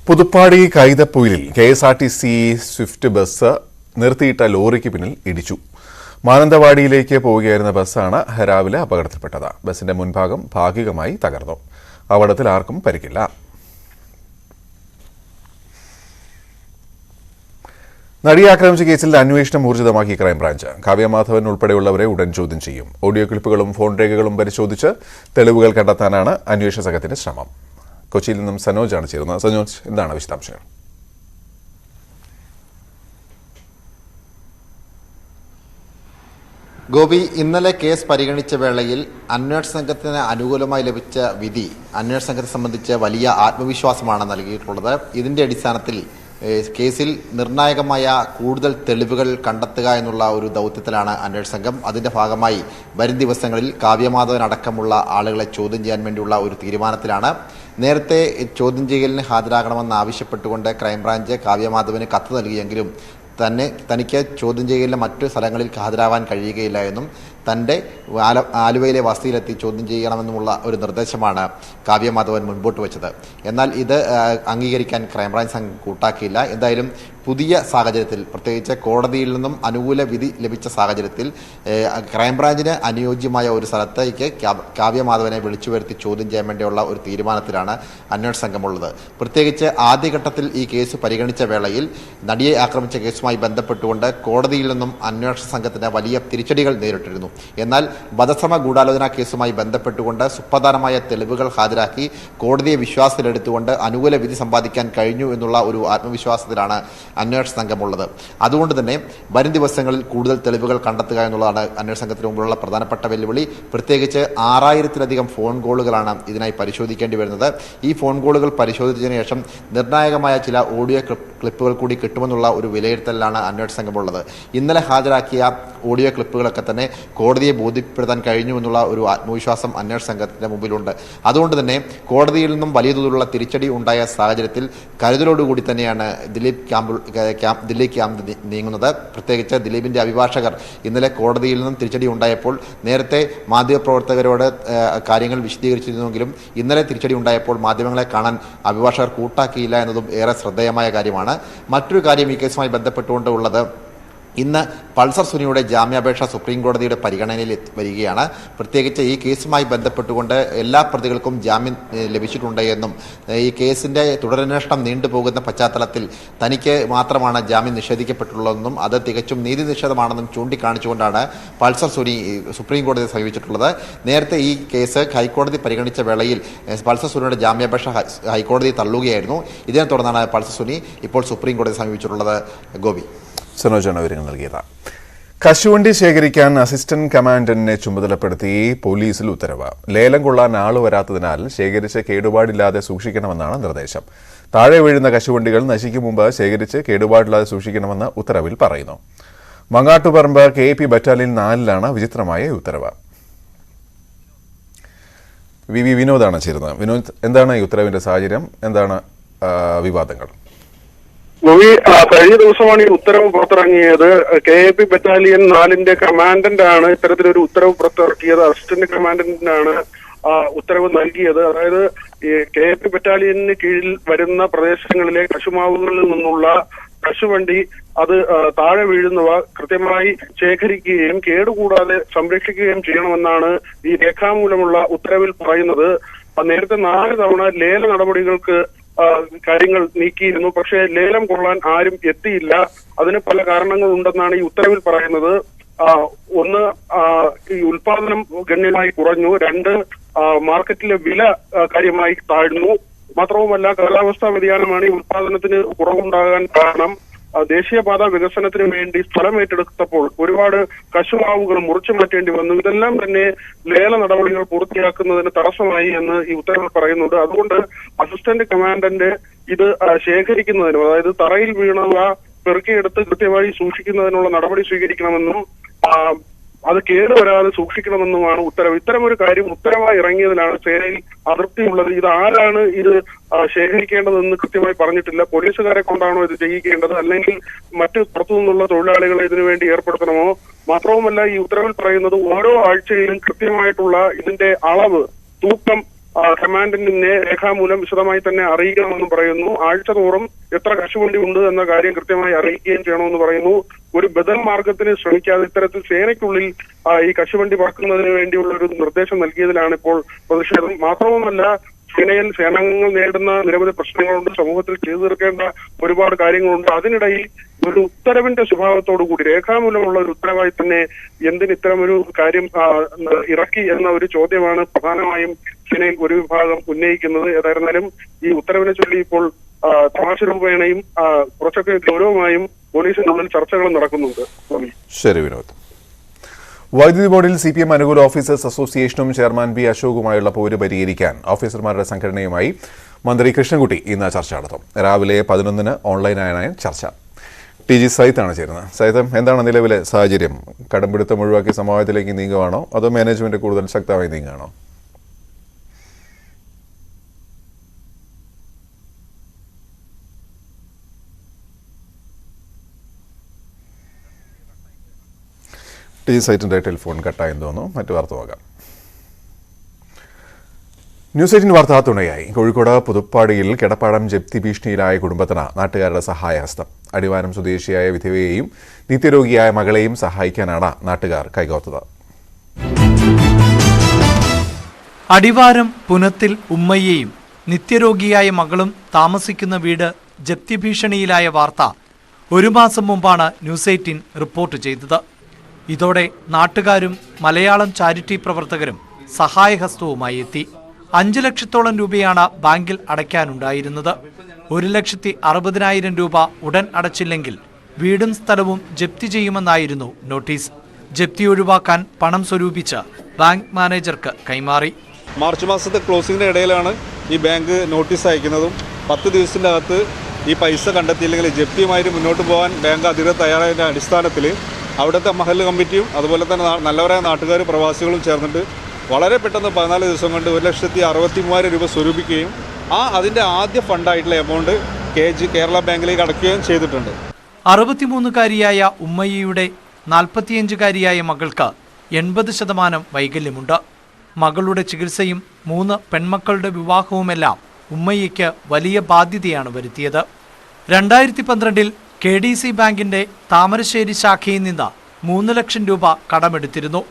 പുതുപ്പാടി കൈതപ്പൊയിലിൽ KSRTC സ്വിഫ്റ്റ് ബസ് നിർത്തിയിട്ട ലോറിക്ക് പിന്നിൽ ഇടിച്ചു. മാനന്തവാടിയിലേക്ക് പോവുകയായിരുന്ന ബസ്സാണ് രാവിലെ അപകടത്തിൽപ്പെട്ടത്. ബസിന്റെ മുൻഭാഗം ഭാഗികമായി തകർന്നു. അപകടത്തിൽ ആർക്കും പരിക്കില്ല. നടിയെ ആക്രമിച്ച കേസിൽ അന്വേഷണം ഊർജിതമാക്കി ക്രൈംബ്രാഞ്ച്. കാവ്യമാധവൻ ഉൾപ്പെടെയുള്ളവരെ ഉടൻ ചോദ്യം ചെയ്യും. ഓഡിയോ ക്ലിപ്പുകളും ഫോൺ രേഖകളും പരിശോധിച്ച് തെളിവുകൾ കണ്ടെത്താനാണ് അന്വേഷണ സംഘത്തിന്റെ ശ്രമം. കൊച്ചിയിൽ നിന്നും സനോജാണ് ചേരുന്നത്. സനോജ്, എന്താണ് വിശദാംശങ്ങൾ?
ഗോപി, ഇന്നലെ കേസ് പരിഗണിച്ച വേളയിൽ അന്വേഷണ സംഘത്തിന് അനുകൂലമായി ലഭിച്ച വിധി അന്വേഷണ സംഘത്തെ സംബന്ധിച്ച് വലിയ ആത്മവിശ്വാസമാണ് നൽകിയിട്ടുള്ളത്. ഇതിന്റെ അടിസ്ഥാനത്തിൽ കേസിൽ നിർണായകമായ കൂടുതൽ തെളിവുകൾ കണ്ടെത്തുക എന്നുള്ള ഒരു ദൗത്യത്തിലാണ് അന്വേഷണ സംഘം. അതിന്റെ ഭാഗമായി വരും ദിവസങ്ങളിൽ കാവ്യമാധവൻ അടക്കമുള്ള ആളുകളെ ചോദ്യം ചെയ്യാൻ വേണ്ടിയുള്ള ഒരു തീരുമാനത്തിലാണ്. നേരത്തെ ചോദ്യം ചെയ്യലിന് ഹാജരാകണമെന്ന് ആവശ്യപ്പെട്ടുകൊണ്ട് ക്രൈംബ്രാഞ്ച് കാവ്യമാധവന് കത്ത് നൽകിയെങ്കിലും തനിക്ക് ചോദ്യം ചെയ്യലിലെ മറ്റു സ്ഥലങ്ങളിൽ ഹാജരാവാൻ കഴിയുകയില്ല എന്നും തൻ്റെ ആലുവയിലെ വസതിയിലെത്തി ചോദ്യം ചെയ്യണമെന്നുമുള്ള ഒരു നിർദ്ദേശമാണ് കാവ്യമാധവൻ മുൻപോട്ട് വെച്ചത്. എന്നാൽ ഇത് അംഗീകരിക്കാൻ ക്രൈംബ്രാഞ്ച് സംഘം കൂട്ടാക്കിയില്ല. എന്തായാലും പുതിയ സാഹചര്യത്തിൽ, പ്രത്യേകിച്ച് കോടതിയിൽ നിന്നും അനുകൂല വിധി ലഭിച്ച സാഹചര്യത്തിൽ ക്രൈംബ്രാഞ്ചിന് അനുയോജ്യമായ ഒരു സ്ഥലത്തേക്ക് കാവ്യമാധവനെ വിളിച്ചു വരുത്തി ചോദ്യം ചെയ്യാൻ വേണ്ടിയുള്ള ഒരു തീരുമാനത്തിലാണ് അന്വേഷണ സംഘമുള്ളത്. പ്രത്യേകിച്ച് ആദ്യഘട്ടത്തിൽ ഈ കേസ് പരിഗണിച്ച വേളയിൽ നടിയെ ആക്രമിച്ച കേസുമായി ബന്ധപ്പെട്ടുകൊണ്ട് കോടതിയിൽ നിന്നും അന്വേഷണ സംഘത്തിന് വലിയ തിരിച്ചടികൾ നേരിട്ടിരുന്നു. എന്നാൽ വധശ്രമ ഗൂഢാലോചന കേസുമായി ബന്ധപ്പെട്ടുകൊണ്ട് സുപ്രധാനമായ തെളിവുകൾ ഹാജരാക്കി കോടതിയെ വിശ്വാസത്തിലെടുത്തുകൊണ്ട് അനുകൂല വിധി സമ്പാദിക്കാൻ കഴിഞ്ഞു എന്നുള്ള ഒരു ആത്മവിശ്വാസത്തിലാണ് അന്വേഷണ സംഘമുള്ളത്. അതുകൊണ്ട് തന്നെ വരും ദിവസങ്ങളിൽ കൂടുതൽ തെളിവുകൾ കണ്ടെത്തുക എന്നുള്ളതാണ് അന്വേഷണ സംഘത്തിന് മുമ്പിലുള്ള പ്രധാനപ്പെട്ട വെല്ലുവിളി. പ്രത്യേകിച്ച് 6000-ലധികം ഫോൺ കോളുകളാണ് ഇതിനായി പരിശോധിക്കേണ്ടി വരുന്നത്. ഈ ഫോൺ കോളുകൾ പരിശോധിച്ചതിന് ശേഷം നിർണായകമായ ചില ഓഡിയോ ക്ലിപ്പുകൾ കൂടി കിട്ടുമെന്നുള്ള ഒരു വിലയിരുത്തലിലാണ് അന്വേഷണ സംഘമുള്ളത്. ഇന്നലെ ഹാജരാക്കിയ ഓഡിയോ ക്ലിപ്പുകളൊക്കെ തന്നെ കോടതിയെ ബോധ്യപ്പെടുത്താൻ കഴിഞ്ഞു എന്നുള്ള ഒരു ആത്മവിശ്വാസം അന്വേഷണ സംഘത്തിന്റെ മുമ്പിലുണ്ട്. അതുകൊണ്ട് തന്നെ കോടതിയിൽ നിന്നും വലിയ തോതിലുള്ള തിരിച്ചടി ഉണ്ടായ സാഹചര്യത്തിൽ കരുതലോടുകൂടി തന്നെയാണ് ദിലീപ് ക്യാമ്പ് നീങ്ങുന്നത്. പ്രത്യേകിച്ച് ദിലീപിന്റെ അഭിഭാഷകർ ഇന്നലെ കോടതിയിൽ നിന്നും തിരിച്ചടി ഉണ്ടായപ്പോൾ നേരത്തെ മാധ്യമപ്രവർത്തകരോട് കാര്യങ്ങൾ വിശദീകരിച്ചിരുന്നെങ്കിലും ഇന്നലെ തിരിച്ചടി ഉണ്ടായപ്പോൾ മാധ്യമങ്ങളെ കാണാൻ അഭിഭാഷകർ കൂട്ടാക്കിയില്ല എന്നതും ഏറെ ശ്രദ്ധേയമായ കാര്യമാണ്. മറ്റൊരു കാര്യം ഈ കേസുമായി ബന്ധപ്പെട്ടുകൊണ്ട് ഉള്ളത്, ഇന്ന് പൾസർ സുനിയുടെ ജാമ്യാപേക്ഷ സുപ്രീം കോടതിയുടെ പരിഗണനയിൽ വരികയാണ്. പ്രത്യേകിച്ച് ഈ കേസുമായി ബന്ധപ്പെട്ടുകൊണ്ട് എല്ലാ പ്രതികൾക്കും ജാമ്യം ലഭിച്ചിട്ടുണ്ട് എന്നും ഈ കേസിന്റെ തുടരന്വേഷണം നീണ്ടുപോകുന്ന പശ്ചാത്തലത്തിൽ തനിക്ക് മാത്രമാണ് ജാമ്യം നിഷേധിക്കപ്പെട്ടുള്ളതെന്നും അത് തികച്ചും നീതി നിഷേധമാണെന്നും ചൂണ്ടിക്കാണിച്ചുകൊണ്ടാണ് പൾസർ സുനി സുപ്രീം കോടതിയെ സമീപിച്ചിട്ടുള്ളത്. നേരത്തെ ഈ കേസ് ഹൈക്കോടതി പരിഗണിച്ച വേളയിൽ പൾസർ സുനിയുടെ ജാമ്യാപേക്ഷ ഹൈക്കോടതി തള്ളുകയായിരുന്നു. ഇതിനെ തുടർന്നാണ് പൾസർ സുനി ഇപ്പോൾ സുപ്രീം കോടതിയെ സമീപിച്ചിട്ടുള്ളത്. ഗോപി,
സനോജാണ് വിവരങ്ങൾ നൽകിയത്. കശുവണ്ടി ശേഖരിക്കാൻ അസിസ്റ്റന്റ് കമാൻഡന്റിനെ ചുമതലപ്പെടുത്തി പോലീസിൽ ഉത്തരവ്. ലേലം കൊള്ളാൻ ആള് വരാത്തതിനാൽ ശേഖരിച്ച് കേടുപാടില്ലാതെ സൂക്ഷിക്കണമെന്നാണ് നിർദ്ദേശം. താഴെ വീഴുന്ന കശുവണ്ടികൾ നശിക്കും മുമ്പ് ശേഖരിച്ച് കേടുപാടില്ലാതെ സൂക്ഷിക്കണമെന്ന് ഉത്തരവിൽ പറയുന്നു. മങ്ങാട്ടുപറമ്പ് KP ബറ്റാലിയൻ 4-ലാണ് വിചിത്രമായ ഉത്തരവ്. വിനോദാണ് ചേരുന്നത്. വിനോദ്, എന്താണ് ഈ ഉത്തരവിന്റെ സാഹചര്യം? എന്താണ് വിവാദങ്ങൾ?
കഴിഞ്ഞ ദിവസമാണ് ഈ ഉത്തരവ് പുറത്തിറങ്ങിയത്. KAP ബറ്റാലിയൻ 4-ന്റെ കമാൻഡന്റ് ആണ് ഇത്തരത്തിലൊരു ഉത്തരവ് പുറത്തിറക്കിയത്. അസിസ്റ്റന്റ് കമാൻഡന്റിനാണ് ഉത്തരവ് നൽകിയത്. അതായത് ഈ KAP ബറ്റാലിയന് കീഴിൽ വരുന്ന പ്രദേശങ്ങളിലെ കശുമാവുകളിൽ നിന്നുള്ള കശുവണ്ടി അത് താഴെ വീഴുന്നവ കൃത്യമായി ശേഖരിക്കുകയും കേടുകൂടാതെ സംരക്ഷിക്കുകയും ചെയ്യണമെന്നാണ് ഈ രേഖാമൂലമുള്ള ഉത്തരവിൽ പറയുന്നത്. നേരത്തെ 4 തവണ ലേല നടപടികൾക്ക് കാര്യങ്ങൾ നീക്കിയിരുന്നു. പക്ഷേ ലേലം കൊള്ളാൻ ആരും എത്തിയില്ല. അതിന് പല കാരണങ്ങൾ ഉണ്ടെന്നാണ് ഈ ഉത്തരവിൽ പറയുന്നത്. ഒന്ന്, ഈ ഉൽപാദനം ഗണ്യമായി കുറഞ്ഞു. 2, മാർക്കറ്റിലെ വില കാര്യമായി താഴ്ന്നു. മാത്രവുമല്ല, കാലാവസ്ഥാ വ്യതിയാനമാണ് ഈ ഉൽപാദനത്തിന് കുറവുണ്ടാകാൻ കാരണം. ദേശീയപാത വികസനത്തിന് വേണ്ടി സ്ഥലം ഏറ്റെടുത്തപ്പോൾ ഒരുപാട് കശുമാവുകൾ മുറിച്ചു മാറ്റേണ്ടി വന്നു. ഇതെല്ലാം തന്നെ ലേല നടപടികൾ പൂർത്തിയാക്കുന്നതിന് തടസ്സമായി എന്ന് ഈ ഉത്തരവിൽ പറയുന്നുണ്ട്. അതുകൊണ്ട് അസിസ്റ്റന്റ് കമാൻഡന്റ് ഇത് ശേഖരിക്കുന്നതിനും, അതായത് തറയിൽ വീണവ പെറുക്കിയെടുത്ത് കൃത്യമായി സൂക്ഷിക്കുന്നതിനുള്ള നടപടി സ്വീകരിക്കണമെന്നും അത് കേടുവരാതെ സൂക്ഷിക്കണമെന്നുമാണ് ഉത്തരവ്. ഇത്തരമൊരു കാര്യം ഉത്തരവായി ഇറങ്ങിയതിലാണ് സേനയിൽ അതൃപ്തിയുള്ളത്. ഇത് ആരാണ് ഇത് ശേഖരിക്കേണ്ടതെന്ന് കൃത്യമായി പറഞ്ഞിട്ടില്ല. പോലീസുകാരെ കൊണ്ടാണോ ഇത് ചെയ്യിക്കേണ്ടത്, അല്ലെങ്കിൽ മറ്റ് പുറത്തു നിന്നുള്ള തൊഴിലാളികളെ ഇതിനുവേണ്ടി ഏർപ്പെടുത്തണമോ? മാത്രവുമല്ല, ഈ ഉത്തരവിൽ പറയുന്നത് ഓരോ ആഴ്ചയിലും കൃത്യമായിട്ടുള്ള ഇതിന്റെ അളവ്, തൂക്കം
കമാൻഡന്റിനെ രേഖാമൂലം വിശദമായി തന്നെ അറിയിക്കണമെന്നും പറയുന്നു. ആഴ്ച തോറും എത്ര കശുവണ്ടി ഉണ്ട് എന്ന കാര്യം കൃത്യമായി അറിയിക്കുകയും ചെയ്യണമെന്ന് പറയുന്നു. ഒരു ബദൽ മാർഗത്തിന് ശ്രമിക്കാതെ ഇത്തരത്തിൽ സേനയ്ക്കുള്ളിൽ ഈ കശുവണ്ടി പറക്കുന്നതിന് വേണ്ടിയുള്ള ഒരു നിർദ്ദേശം നൽകിയതിലാണ് ഇപ്പോൾ പ്രതിഷേധം. മാത്രവുമല്ല, സേനയിൽ സേനാംഗങ്ങൾ നേരിടുന്ന നിരവധി പ്രശ്നങ്ങളുണ്ട്, സമൂഹത്തിൽ ചെയ്തു തീർക്കേണ്ട ഒരുപാട് കാര്യങ്ങളുണ്ട്. അതിനിടയിൽ ഒരു ഉത്തരവിന്റെ സ്വഭാവത്തോടു കൂടി രേഖാമൂലമുള്ള ഒരു ഉത്തരവായി തന്നെ എന്തിന് ഇത്തരമൊരു കാര്യം ഇറക്കി എന്ന ഒരു ചോദ്യമാണ് പ്രധാനമായും സേനയിൽ ഒരു വിഭാഗം ഉന്നയിക്കുന്നത്. ഏതായിരുന്നാലും ഈ ഉത്തരവിനെ ചൊല്ലി ഇപ്പോൾ തമാശ രൂപേണയും കുറച്ചൊക്കെ ഗൗരവമായും പോലീസിനുള്ളിൽ ചർച്ചകളും നടക്കുന്നുണ്ട്.
ശരി വിനോദ്. വൈദ്യുതി ബോർഡിൽ CPM അനുകൂല ഓഫീസേഴ്സ് അസോസിയേഷനും ചെയർമാൻ ബി അശോകുമായുള്ള പോര് പരിഹരിക്കാൻ ഓഫീസർമാരുടെ സംഘടനയുമായി മന്ത്രി കൃഷ്ണൻകുട്ടി ഇന്ന് ചർച്ച നടത്തും. രാവിലെ 11 ഓൺലൈനായാണ് ചർച്ച. TG സൈത്താണ് ചേരുന്നത്. സൈത്ത്, എന്താണ് നിലവിലെ സാഹചര്യം? കടംപിടുത്തം ഒഴിവാക്കി സമവായത്തിലേക്ക് നീങ്ങുകയാണോ അതോ മാനേജ്മെന്റ് കൂടുതൽ ശക്തമായി നീങ്ങുകയാണോ? TG സൈറ്റിന്റെ ടെലിഫോൺ കട്ടായെന്ന് തോന്നുന്നു. മറ്റു വാർത്ത നോക്കാം. ന്യൂസ് 18 വാർത്താ തുണയായി. കോഴിക്കോട് പുതുപ്പാടിയിൽ കിടപ്പാടം ജപ്തി ഭീഷണിയിലായ കുടുംബത്തിന് നാട്ടുകാരുടെ സഹായഹസ്തം. അടിവാരം സ്വദേശിയായ വിധവയെയും നിത്യരോഗിയായ മകളെയും സഹായിക്കാനാണ് നാട്ടുകാർ കൈകോർത്തത്.
അടിവാരം പുനത്തിൽ ഉമ്മയെയും നിത്യരോഗിയായ മകളും താമസിക്കുന്ന വീട് ജപ്തി ഭീഷണിയിലായ വാർത്ത 1 മാസം മുമ്പാണ് ന്യൂസ് 18 റിപ്പോർട്ട് ചെയ്തത്. ഇതോടെ നാട്ടുകാരും മലയാളം ചാരിറ്റി പ്രവർത്തകരും സഹായഹസ്തവുമായി എത്തി. 5 ലക്ഷത്തോളം രൂപയാണ് ബാങ്കിൽ അടയ്ക്കാനുണ്ടായിരുന്നത്. 1,60,000 രൂപ ഉടൻ അടച്ചില്ലെങ്കിൽ വീടും സ്ഥലവും ജപ്തി ചെയ്യുമെന്നായിരുന്നു നോട്ടീസ്. ജപ്തി ഒഴിവാക്കാൻ പണം സ്വരൂപിച്ച് ബാങ്ക് മാനേജർക്ക് കൈമാറി.
മാർച്ച് മാസത്തെ ക്ലോസിംഗിന്റെ ഇടയിലാണ് ഈ ബാങ്ക് നോട്ടീസ് അയക്കുന്നതും 10 ദിവസത്തിൻ്റെ അകത്ത് ഈ പൈസ കണ്ടെത്തിയില്ലെങ്കിൽ ജപ്തിയുമായിട്ട് മുന്നോട്ട് പോകാൻ ബാങ്ക് അധികൃതർ തയ്യാറായതിൻ്റെ അടിസ്ഥാനത്തിൽ അവിടുത്തെ മഹല്ല് കമ്മിറ്റിയും അതുപോലെ തന്നെ നല്ലവരായ നാട്ടുകാർ പ്രവാസികളും ചേർന്നിട്ട് വളരെ പെട്ടെന്ന് 14 ദിവസം കൊണ്ട് 1,63,000 രൂപ സ്വരൂപിക്കുകയും അതിൻ്റെ ആദ്യ ഫണ്ടായിട്ടുള്ള എമൗണ്ട് കേരള ബാങ്കിലേക്ക് അടയ്ക്കുകയും ചെയ്തിട്ടുണ്ട്.
63-കാരിയായ ഉമ്മയ്യയുടെ 45-കാരിയായ മകൾക്ക് 80% വൈകല്യമുണ്ട്. മകളുടെ ചികിത്സയും 3 പെൺമക്കളുടെ വിവാഹവുമെല്ലാം ഉമ്മയ്യയ്ക്ക് വലിയ ബാധ്യതയാണ് വരുത്തിയത്. 2012-ൽ KDC ബാങ്കിന്റെ താമരശ്ശേരി ശാഖയിൽ നിന്ന് 3 ലക്ഷം രൂപ കടമെടുത്തിരുന്നു.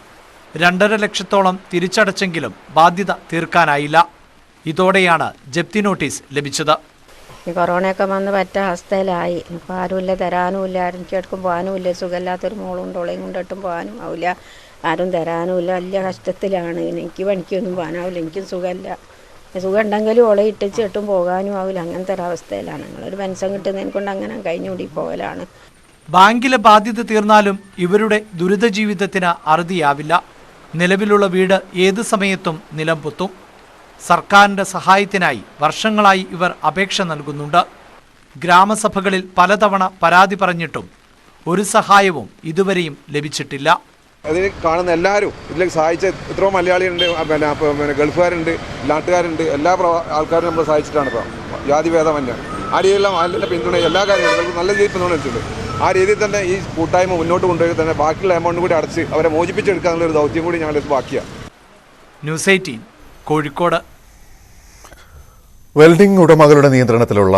2.5 ലക്ഷത്തോളം തിരിച്ചടച്ചെങ്കിലും ബാധ്യത തീർക്കാനായില്ല. ഇതോടെയാണ് ജപ്തി നോട്ടീസ് ലഭിച്ചത്.
ഈ കൊറോണയൊക്കെ വന്ന് പറ്റ അവസ്ഥയിലായി. ഇപ്പോൾ ആരുമില്ല, തരാനുമില്ല, എനിക്കെടുക്കും പോകാനുമില്ല. സുഖമില്ലാത്തൊരു മോളുണ്ട്, ഓളെയും കൊണ്ടിട്ടും പോകാനും ആവില്ല, ആരും തരാനുമില്ല. വലിയ കഷ്ടത്തിലാണ്. എനിക്ക് പണിക്കൊന്നും പോകാനാവില്ല, എനിക്കും സുഖമില്ല. സുഖം ഉണ്ടെങ്കിലും ഓളെ ഇട്ടിച്ച് ഇട്ടും പോകാനും ആവില്ല. അങ്ങനത്തെ ഒരവസ്ഥയിലാണ്. ഞങ്ങളൊരു പെൻഷൻ കിട്ടുന്നതിനെ കൊണ്ട് അങ്ങനെ കഴിഞ്ഞുകൂടി പോകലാണ്.
ബാങ്കിലെ ബാധ്യത തീർന്നാലും ഇവരുടെ ദുരിത ജീവിതത്തിന് അറുതിയാവില്ല. നിലവിലുള്ള വീട് ഏത് സമയത്തും നിലം പൊത്തും. സർക്കാരിന്റെ സഹായത്തിനായി വർഷങ്ങളായി ഇവർ അപേക്ഷ നൽകുന്നുണ്ട്. ഗ്രാമസഭകളിൽ പലതവണ പരാതി പറഞ്ഞിട്ടും ഒരു സഹായവും ഇതുവരെയും ലഭിച്ചിട്ടില്ല.
അതിന് കാണുന്ന എല്ലാവരും ഇതിലേക്ക് സഹായിച്ച എത്രയോ മലയാളികളുണ്ട്, പിന്നെ ഗൾഫുകാരുണ്ട്, നാട്ടുകാരുണ്ട്, എല്ലാ ആൾക്കാരും നമ്മൾ സഹായിച്ചിട്ടാണ്. ഇപ്പോൾ ജാതിഭേദമല്ല ആ രീതിയിലുള്ള നല്ല പിന്തുണ എല്ലാ കാര്യങ്ങളും നല്ല രീതിയിൽ പിന്തുണ വെച്ചിട്ടുണ്ട്. ആ രീതിയിൽ തന്നെ ഈ കൂട്ടായ്മ മുന്നോട്ട് കൊണ്ടുപോയി തന്നെ ബാക്കിയുള്ള എമൗണ്ട് കൂടി അടച്ച് അവരെ മോചിപ്പിച്ചെടുക്കാനുള്ള ഒരു ദൗത്യം കൂടി ഞങ്ങൾ ബാക്കിയാണ്.
ന്യൂസ് 18 കോഴിക്കോട്.
വെൽഡിംഗ് ഉടമകളുടെ നിയന്ത്രണത്തിലുള്ള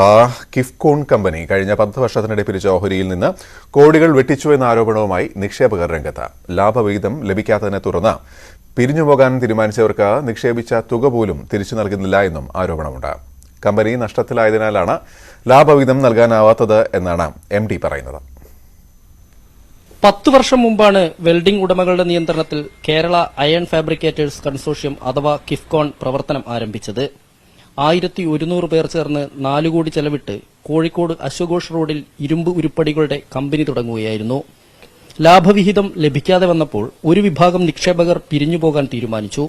കിഫ്കോൺ കമ്പനി കഴിഞ്ഞ 10 വർഷത്തിനിടെ പിരിച്ച ഓഹരിയിൽ നിന്ന് കോടികൾ വെട്ടിച്ചു എന്ന ആരോപണവുമായി നിക്ഷേപകർ രംഗത്ത്. ലാഭവിഹിതം ലഭിക്കാത്തതിനെ തുടർന്ന് പിരിഞ്ഞുപോകാൻ തീരുമാനിച്ചവർക്ക് നിക്ഷേപിച്ച തുക പോലും തിരിച്ചു നൽകുന്നില്ല എന്നും ആരോപണമുണ്ട്. കമ്പനി നഷ്ടത്തിലായതിനാലാണ് ലാഭവിഹിതം നൽകാനാവാത്തത് എന്നാണ് MD പറയുന്നത്.
10 വർഷം മുമ്പാണ് വെൽഡിംഗ് ഉടമകളുടെ നിയന്ത്രണത്തിൽ കേരള അയൺ ഫാബ്രിക്കേറ്റേഴ്സ് കൺസോർഷ്യം അഥവാ കിഫ്കോൺ പ്രവർത്തനം ആരംഭിച്ചത്. 1100 പേർ ചേർന്ന് 4 കോടി ചെലവിട്ട് കോഴിക്കോട് അശ്വഘോഷ് റോഡിൽ ഇരുമ്പ് ഉരുപ്പടികളുടെ കമ്പനി തുടങ്ങുകയായിരുന്നു. ലാഭവിഹിതം ലഭിക്കാതെ വന്നപ്പോൾ ഒരു വിഭാഗം നിക്ഷേപകർ പിരിഞ്ഞുപോകാൻ തീരുമാനിച്ചു.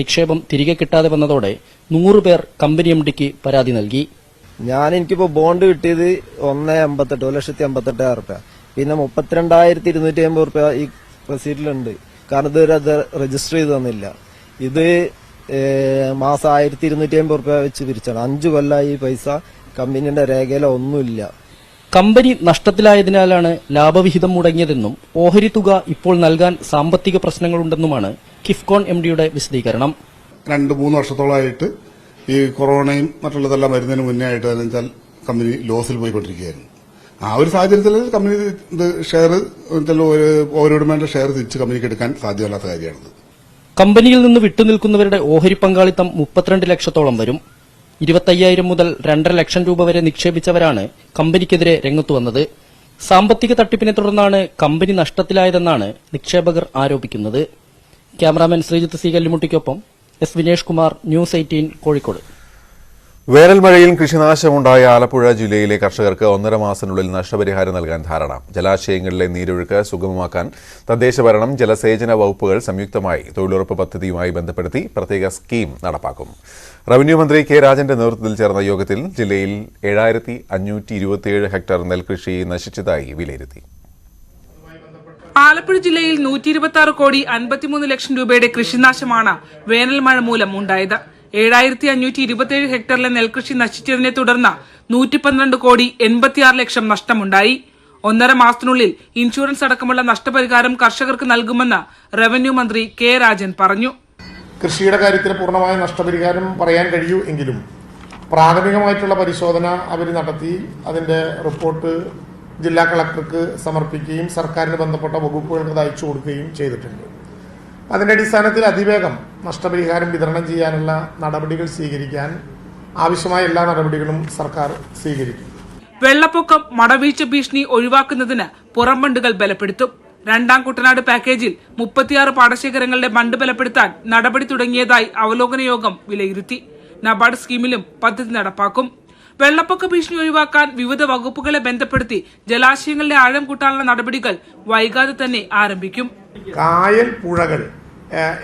നിക്ഷേപം തിരികെ കിട്ടാതെ വന്നതോടെ 100 പേർ കമ്പനി MDക്ക് പരാതി നൽകി.
എനിക്കിപ്പോ ബോണ്ട് കിട്ടിയത് 1,58,000 രൂപ. പിന്നെ 32,250 രൂപ ഈ റെസീറ്റിലുണ്ട്. കാരണം ഇതുവരെ അത് രജിസ്റ്റർ ചെയ്ത് തന്നില്ല. ഇത് മാസം 1,250 രൂപ വെച്ച് പിരിച്ചാണ്. 5 കൊല്ലമായി ഈ പൈസ കമ്പനിയുടെ രേഖയിലോ ഒന്നുമില്ല.
കമ്പനി നഷ്ടത്തിലായതിനാലാണ് ലാഭവിഹിതം മുടങ്ങിയതെന്നും ഓഹരി തുക ഇപ്പോൾ നൽകാൻ സാമ്പത്തിക പ്രശ്നങ്ങളുണ്ടെന്നുമാണ് കിഫ്കോൺ MDയുടെ വിശദീകരണം.
2-3 വർഷത്തോളമായിട്ട് ഈ കൊറോണയും മറ്റുള്ളതെല്ലാം വരുന്നതിന് മുന്നേ ആയിട്ട് എന്ന് വെച്ചാൽ കമ്പനി ലോസിൽ പോയിക്കൊണ്ടിരിക്കുകയായിരുന്നു. ആ ഒരു സാഹചര്യത്തിൽ കമ്പനി ഷെയർ ഓരോരുമേന്റെ ഷെയർ തിരിച്ച് കമ്പനിക്ക് എടുക്കാൻ സാധ്യമല്ലാത്ത കാര്യമാണിത്.
കമ്പനിയിൽ നിന്ന് വിട്ടുനിൽക്കുന്നവരുടെ ഓഹരി പങ്കാളിത്തം 32 ലക്ഷത്തോളം വരും. 25,000 മുതൽ 2.5 ലക്ഷം രൂപ വരെ നിക്ഷേപിച്ചവരാണ് കമ്പനിക്കെതിരെ രംഗത്തു വന്നത്. സാമ്പത്തിക തട്ടിപ്പിനെ തുടർന്നാണ് കമ്പനി നഷ്ടത്തിലായതെന്നാണ് നിക്ഷേപകർ ആരോപിക്കുന്നത്. ക്യാമറാമാൻ ശ്രീജിത്ത് സി കല്ലുമുട്ടിക്കൊപ്പം എസ് വിനേഷ് കുമാർ, ന്യൂസ് 18 കോഴിക്കോട്.
വേനൽ മഴയിൽ കൃഷിനാശമുണ്ടായ ആലപ്പുഴ ജില്ലയിലെ കർഷകർക്ക് 1.5 മാസത്തിനുള്ളിൽ നഷ്ടപരിഹാരം നൽകാൻ ധാരണ. ജലാശയങ്ങളിലെ നീരൊഴുക്ക് സുഗമമാക്കാൻ തദ്ദേശഭരണം, ജലസേചന വകുപ്പുകൾ സംയുക്തമായി തൊഴിലുറപ്പ് പദ്ധതിയുമായി ബന്ധപ്പെടുത്തി പ്രത്യേക സ്കീം നടപ്പാക്കും. റവന്യൂ മന്ത്രി കെ രാജന്റെ നേതൃത്വത്തിൽ ചേർന്ന യോഗത്തിൽ ജില്ലയിൽ 7,527 ഹെക്ടർ നെൽകൃഷി നശിച്ചതായി വിലയിരുത്തി.
ആലപ്പുഴ ജില്ലയിൽ 126 കോടി 53 ലക്ഷം രൂപയുടെ കൃഷിനാശമാണ് വേനൽ മഴ മൂലം ഉണ്ടായത്. 7,527 ഹെക്ടറിലെ നെൽകൃഷി നശിച്ചതിനെ തുടർന്ന് 112 കോടി 86 ലക്ഷം നഷ്ടമുണ്ടായി. 1.5 മാസത്തിനുള്ളിൽ ഇൻഷുറൻസ് അടക്കമുള്ള നഷ്ടപരിഹാരം കർഷകർക്ക് നൽകുമെന്ന് റവന്യൂ മന്ത്രി കെ രാജൻ പറഞ്ഞു.
കൃഷിയുടെ കാര്യത്തിൽ പൂർണ്ണമായ നഷ്ടപരിഹാരം പറയാൻ കഴിയൂ എങ്കിലും പ്രാഥമികമായിട്ടുള്ള പരിശോധന അവർ നടത്തി അതിന്റെ റിപ്പോർട്ട് ജില്ലാ കളക്ടർക്ക് സമർപ്പിക്കുകയും സർക്കാരിന് ബന്ധപ്പെട്ട വകുപ്പുകൾക്ക് അയച്ചു കൊടുക്കുകയും ചെയ്തിട്ടുണ്ട്. അതിന്റെ അടിസ്ഥാനത്തിൽ അതിവേഗം നഷ്ടപരിഹാരം വിതരണം ചെയ്യാനുള്ള നടപടികൾ സ്വീകരിക്കാൻ ആവശ്യമായ എല്ലാ നടപടികളും സർക്കാർ സ്വീകരിക്കും.
വെള്ളപ്പൊക്കം, മടവീഴ്ച ഭീഷണി ഒഴിവാക്കുന്നതിന് പുറംബണ്ടുകൾ ബലപ്പെടുത്തും. 2ാം കുട്ടനാട് പാക്കേജിൽ 36 പാടശേഖരങ്ങളുടെ ബണ്ട് ബലപ്പെടുത്താൻ നടപടി തുടങ്ങിയതായി അവലോകന യോഗം വിലയിരുത്തി. നബാർഡ് സ്കീമിലും പദ്ധതി നടപ്പാക്കും. വെള്ളപ്പൊക്ക ഭീഷണി ഒഴിവാക്കാൻ വിവിധ വകുപ്പുകളെ ബന്ധപ്പെടുത്തി ജലാശയങ്ങളുടെ ആഴം കൂട്ടാനുള്ള നടപടികൾ വൈകാതെ തന്നെ ആരംഭിക്കും.
കായൽ, പുഴകൾ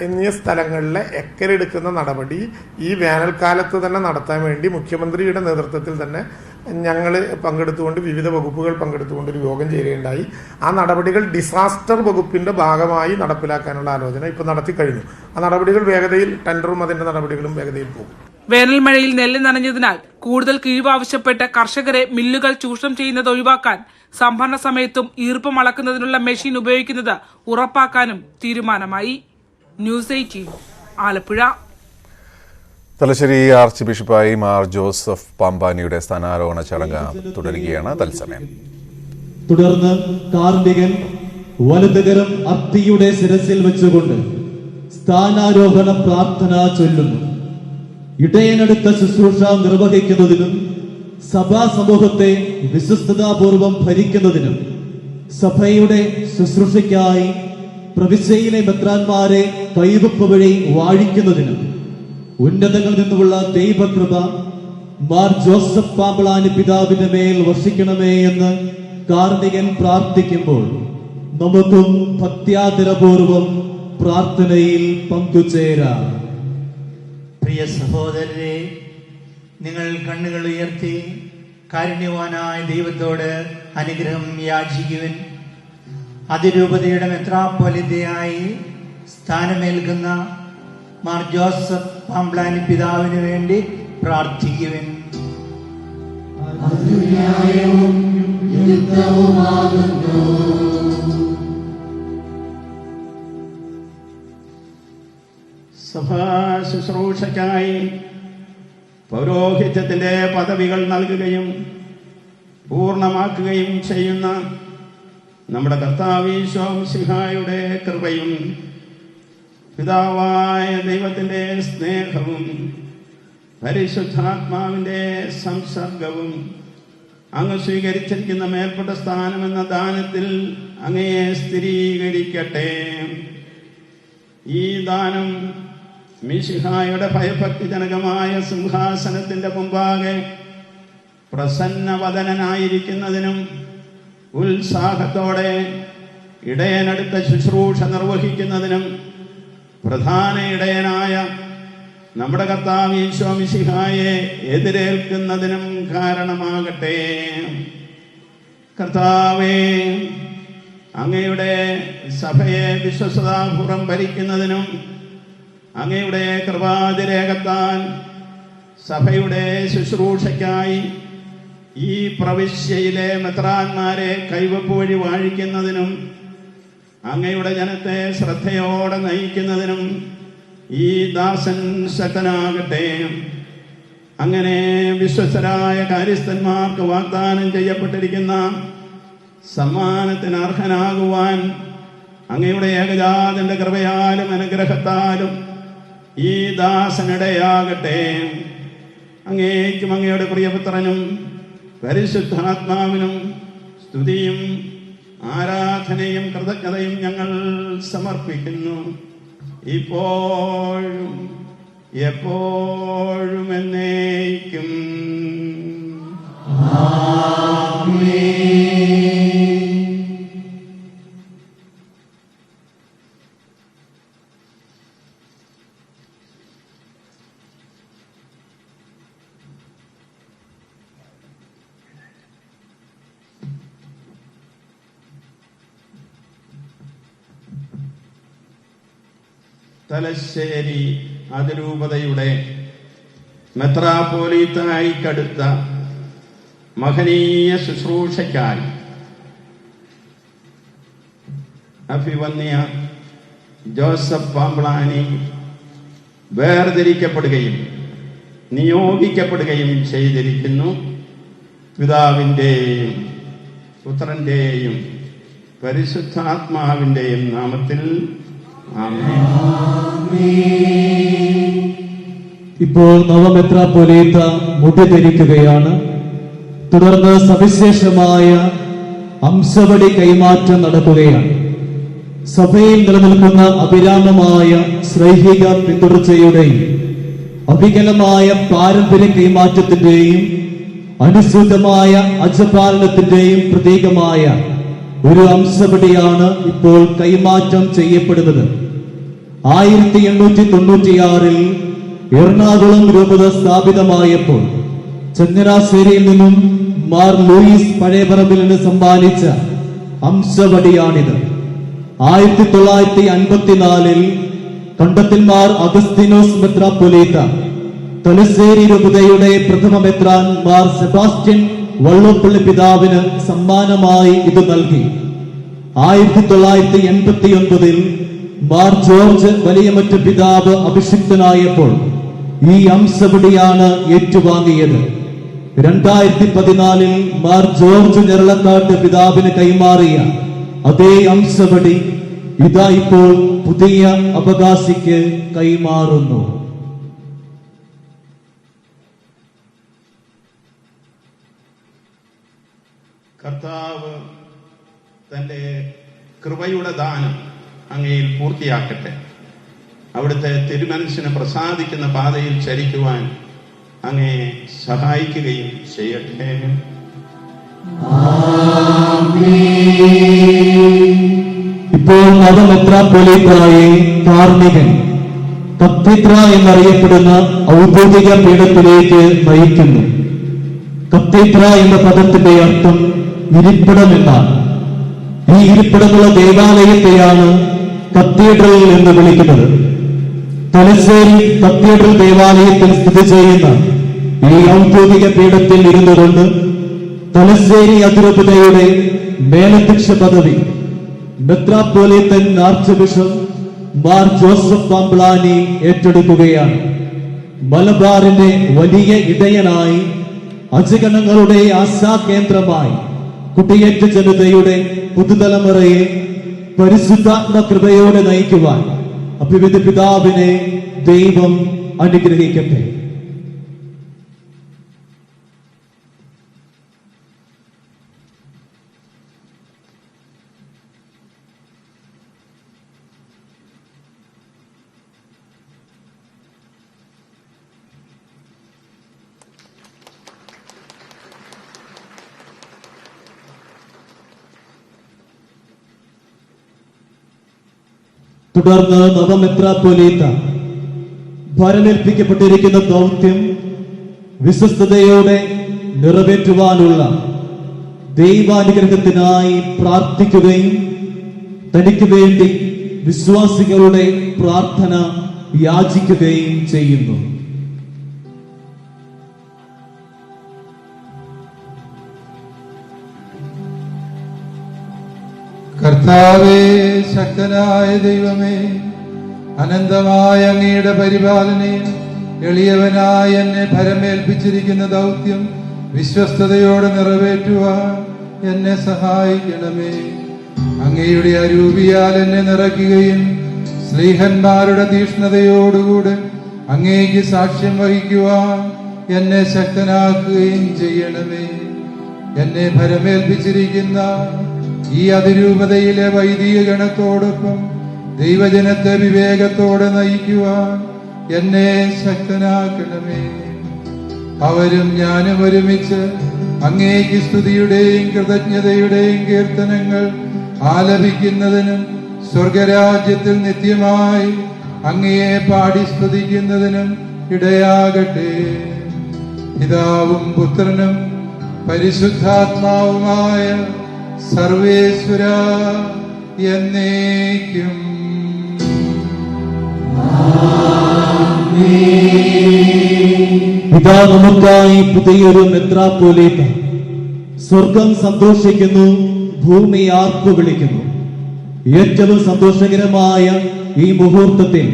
എന്നീ സ്ഥലങ്ങളിലെ എക്കരെടുക്കുന്ന നടപടി ഈ വേനൽക്കാലത്ത് തന്നെ നടത്താൻ വേണ്ടി മുഖ്യമന്ത്രിയുടെ നേതൃത്വത്തിൽ തന്നെ ഞങ്ങൾ പങ്കെടുത്തുകൊണ്ട് വിവിധ വകുപ്പുകൾ പങ്കെടുത്തുകൊണ്ട് ഒരു യോഗം ചേരുകയുണ്ടായി. ആ നടപടികൾ ഡിസാസ്റ്റർ വകുപ്പിന്റെ ഭാഗമായി നടപ്പിലാക്കാനുള്ള ആലോചന ഇപ്പോൾ നടത്തി കഴിഞ്ഞു. ആ നടപടികൾ വേഗതയിൽ, ടെൻഡറും അതിന്റെ നടപടികളും വേഗതയിൽ പോകും.
വേനൽ മഴയിൽ നെല്ല് നനഞ്ഞതിനാൽ കൂടുതൽ കിഴിവ് ആവശ്യപ്പെട്ട് കർഷകരെ മില്ലുകൾ ചൂഷണം ചെയ്യുന്നത് ഒഴിവാക്കാൻ സംഭരണ സമയത്തും ഈർപ്പം അളക്കുന്നതിനുള്ള മെഷീൻ ഉപയോഗിക്കുന്നത് ഉറപ്പാക്കാനും തീരുമാനമായി. ന്യൂസ് 18 ആലപ്പുഴ.
തലശ്ശേരി ആർച്ച് ബിഷപ്പായി മാർ ജോസഫ് പാമ്പാനിയുടെ സ്ഥാനാരോഹണ ചടങ്ങ് തുടരുകയാണ്. തത്സമയം
തുടർന്ന് കാർമികൻ വലതുകരം അത്തിയുടെ ശിരസിൽ വെച്ചുകൊണ്ട് സ്ഥാനാരോഹണ പ്രാർത്ഥന ചൊല്ലുന്നു. ഇടയനെടുത്ത ശുശ്രൂഷ നിർവഹിക്കുന്നതിനും സഭാ സമൂഹത്തെ വിശ്വസ്തതാപൂർവം ഭരിക്കുന്നതിനും സഭയുടെ ശുശ്രൂഷയ്ക്കായി പ്രവിശ്യയിലെ മെത്രാന്മാരെ കൈവപ്പ് വഴി വാഴിക്കുന്നതിനും ഉന്നതങ്ങളിൽ നിന്നുള്ള ദൈവകൃപ മാർ ജോസഫ് പാമ്പളാനി പിതാവിന്റെ മേൽ വർഷിക്കണമേ എന്ന് കാർമികൻ പ്രാർത്ഥിക്കുമ്പോൾ നമുക്കും ഭക്ത്യാദരപൂർവം പ്രാർത്ഥനയിൽ പങ്കുചേരാം.
പ്രിയ സഹോദരരെ, നിങ്ങൾ കണ്ണുകൾ ഉയർത്തി കാരുണ്യവാനായ ദൈവത്തോട് അനുഗ്രഹം യാചിക്കുവിൻ. അതിരൂപതയുടെ മെത്രാപ്പൊലീത്തയായി സ്ഥാനമേൽക്കുന്ന മാർ ജോസഫ് പാമ്പ്ലാനി പിതാവിന് വേണ്ടി പ്രാർത്ഥിക്കുവിൻ.
സഭാ ശുശ്രൂഷയ്ക്കായി പൗരോഹിത്യത്തിന്റെ പദവികൾ നൽകുകയും പൂർണ്ണമാക്കുകയും ചെയ്യുന്ന നമ്മുടെ കർത്താവ് ഈശോ മിശിഹായുടെ കൃപയും പിതാവായ ദൈവത്തിന്റെ സ്നേഹവും പരിശുദ്ധാത്മാവിന്റെ സംസർഗവും അങ്ങ് സ്വീകരിച്ചിരിക്കുന്ന മേൽപ്പെട്ട സ്ഥാനമെന്ന ദാനത്തിൽ അങ്ങയെ സ്ഥിരീകരിക്കട്ടെ. ഈ ദാനം മിശിഹായുടെ ഭയഭക്തിജനകമായ സിംഹാസനത്തിന്റെ മുമ്പാകെ പ്രസന്നവദനായിരിക്കുന്നതിനും ഉത്സാഹത്തോടെ ഇടയനടുത്ത ശുശ്രൂഷ നിർവഹിക്കുന്നതിനും പ്രധാന ഇടയനായ നമ്മുടെ കർത്താവ് ഈശോ മിശിഹായെ എതിരേൽക്കുന്നതിനും കാരണമാകട്ടെ. കർത്താവേ, അങ്ങയുടെ സഭയെ വിശ്വസ്തതാപൂർവം ഭരിക്കുന്നതിനും അങ്ങയുടെ കൃപാതിരേകത്താൽ സഭയുടെ ശുശ്രൂഷയ്ക്കായി ഈ പ്രവിശ്യയിലെ മെത്രാന്മാരെ കൈവപ്പ് വഴി വാഴിക്കുന്നതിനും അങ്ങയുടെ ജനത്തെ ശ്രദ്ധയോടെ നയിക്കുന്നതിനും ഈ ദാസൻ ശക്തനാകട്ടെ. അങ്ങനെ വിശ്വസ്തരായ കാര്യസ്ഥന്മാർക്ക് വാഗ്ദാനം ചെയ്യപ്പെട്ടിരിക്കുന്ന സമ്മാനത്തിന് അർഹനാകുവാൻ അങ്ങയുടെ ഏകജാതന്റെ കൃപയാലും അനുഗ്രഹത്താലും ഈ ദാസനിടയാകട്ടെ. അങ്ങേക്കും അങ്ങയുടെ പ്രിയപുത്രനും പരിശുദ്ധാത്മാവിനും സ്തുതിയും ആരാധനയും കൃതജ്ഞതയും ഞങ്ങൾ സമർപ്പിക്കുന്നു, ഇപ്പോഴും എപ്പോഴും എന്നേക്കും. തലശ്ശേരി അതിരൂപതയുടെ മെത്രാപ്പോലീത്തായിക്കടുത്ത മഹനീയ ശുശ്രൂഷയ്ക്കായി അഭിവന്യ ജോസഫ് പാമ്പ്ളാനി വേർതിരിക്കപ്പെടുകയും നിയോഗിക്കപ്പെടുകയും ചെയ്തിരിക്കുന്നു. പിതാവിൻ്റെയും പുത്രൻ്റെയും പരിശുദ്ധാത്മാവിൻ്റെയും നാമത്തിൽ ആമേൻ.
ഇപ്പോൾ നവമെത്രാപ്പൊലീത്ത മുടി ധരിക്കുകയാണ്. തുടർന്ന് സവിശേഷമായ അംശവടി കൈമാറ്റം നടക്കുകയാണ്. സഭയിൽ നിലനിൽക്കുന്ന അവിരാമമായ ശ്രൈഹിക പിന്തുടർച്ചയുടെയും അവികലമായ പാരമ്പര്യ കൈമാറ്റത്തിന്റെയും അനുസൃതമായ അജപാലനത്തിന്റെയും പ്രതീകമായ ഒരു അംശവടിയാണ് ഇപ്പോൾ കൈമാറ്റം ചെയ്യപ്പെടുന്നത്. 1896 എറണാകുളം രൂപത സ്ഥാപിതമായപ്പോൾ ചങ്ങനാശ്ശേരിയിൽ നിന്നും മാർ ലൂയിസ് പഴയപറമ്പിലിന് സമ്മാനിച്ച അംശവടിയാണിത്. 1954 കണ്ടത്തിൽ മാർ അഗസ്തീനോസ് മെത്രാപ്പൊലീത്ത തലശ്ശേരി രൂപതയുടെ പ്രഥമ മെത്രാൻ മാർ സെബാസ്റ്റ്യൻ വള്ളോപ്പള്ളി പിതാവിന് സമ്മാനമായി ഇത് നൽകി. 1989 മാർ ജോർജ് വലിയമറ്റ പിതാവ് അഭിഷിക്തനായപ്പോൾ ഈ അംശവടിയാണ് ഏറ്റുവാങ്ങിയത്. 2014 മാർ ജോർജ് ഞെരളക്കാട്ട് പിതാവിന് കൈമാറിയ അതേ അംശവടി ഇതാ ഇപ്പോൾ പുതിയ അവകാശിക്ക് കൈമാറുന്നു.
കർത്താവ് തൻ്റെ കൃപയുടെ ദാനം അങ്ങയിൽ പൂർത്തിയാക്കട്ടെ. അവിടുത്തെ തിരുമനസ്സിന് പ്രസാദിക്കുന്ന പാതയിൽ ചരിക്കുവാൻ അങ്ങേ സഹായിക്കുകയും ചെയ്യട്ടെ.
ഇപ്പോൾ നവമെത്രാപ്പൊലീത്തായി കാർമികൻ കത്തീഡ്ര എന്നറിയപ്പെടുന്ന ഔദ്യോഗിക പീഠത്തിലേക്ക് നയിക്കുന്നു. കത്തീഡ്ര എന്ന പദത്തിന്റെ അർത്ഥം ഇരിപ്പിടം എന്നാണ്. ഈ ഇരിപ്പിടമുള്ള ദേവാലയത്തെയാണ് കത്തീഡ്രൽ എന്ന് വിളിക്കുന്നത്. തലശ്ശേരി കത്തീഡ്രൽ ദേവാലയത്തിൽ സ്ഥിതി ചെയ്യുന്ന ഈ ഔദ്യോഗിക പീഠത്തിൽ ഇരുന്നുകൊണ്ട് തലശ്ശേരി അതിരൂപതയുടെ മേലധ്യക്ഷ പദവി metropolitan archbishop Mar Joseph Pamplany ഏറ്റെടുക്കുകയാണ്. മലബാറിന്റെ വലിയ ഇടയനായി, അജഗണങ്ങളുടെ ആശാകേന്ദ്രമായി കുടിയേറ്റ ജനതയുടെ പുതുതലമുറയെ പരിശുദ്ധാത്മ കൃപയോടെ നയിക്കുവാൻ അഭിവിധ പിതാവിനെ ദൈവം അനുഗ്രഹിക്കട്ടെ. തുടർന്ന് നവമെത്രാപ്പൊലീത്ത ഭരമേൽപ്പിക്കപ്പെട്ടിരിക്കുന്ന ദൗത്യം വിശ്വസ്തയോടെ നിറവേറ്റുവാനുള്ള ദൈവാനുഗ്രഹത്തിനായി പ്രാർത്ഥിക്കുകയും തനിക്ക് വേണ്ടി വിശ്വാസികളുടെ പ്രാർത്ഥന യാചിക്കുകയും ചെയ്യുന്നു.
കർത്താവേ, ശക്തനായ ദൈവമേ, അനന്തമായ അങ്ങയുടെ പരിപാലനയും എളിയവനായ എന്നെ ഭരമേൽപ്പിച്ചിരിക്കുന്ന ദൗത്യം വിശ്വസ്തയോടെ നിറവേറ്റുവാൻ എന്നെ സഹായിക്കണമേ. അങ്ങയുടെ അരൂപിയാൽ എന്നെ നിറയ്ക്കുകയും സ്ലീഹന്മാരുടെ തീഷ്ണതയോടുകൂടെ അങ്ങേക്ക് സാക്ഷ്യം വഹിക്കുവാൻ എന്നെ ശക്തനാക്കുകയും ചെയ്യണമേ. എന്നെ ഭരമേൽപ്പിച്ചിരിക്കുന്ന ഈ അതിരൂപതയിലെ വൈദിക ഗണത്തോടൊപ്പം ദൈവജനത്തെ വിവേകത്തോടെ നയിക്കുവാൻ എന്നെ ശക്തനാക്കണമേ. അവരും ഞാനും ഒരുമിച്ച് അങ്ങേക്ക് സ്തുതിയുടെയും കൃതജ്ഞതയുടെയും കീർത്തനങ്ങൾ ആലപിക്കുന്നതിനും സ്വർഗരാജ്യത്തിൽ നിത്യമായി അങ്ങയെ പാടി സ്തുതിക്കുന്നതിനും ഇടയാകട്ടെ. പിതാവും പുത്രനും പരിശുദ്ധാത്മാവുമായ സർവേശ്വര എന്നേക്കും.
ഇതാ നമുക്കായി പുതിയൊരു മെത്രാപ്പോലീത്ത. സ്വർഗം സന്തോഷിക്കുന്നു, ഭൂമി ആർപ്പു വിളിക്കുന്നു. ഏറ്റവും സന്തോഷകരമായ ഈ മുഹൂർത്തത്തിൽ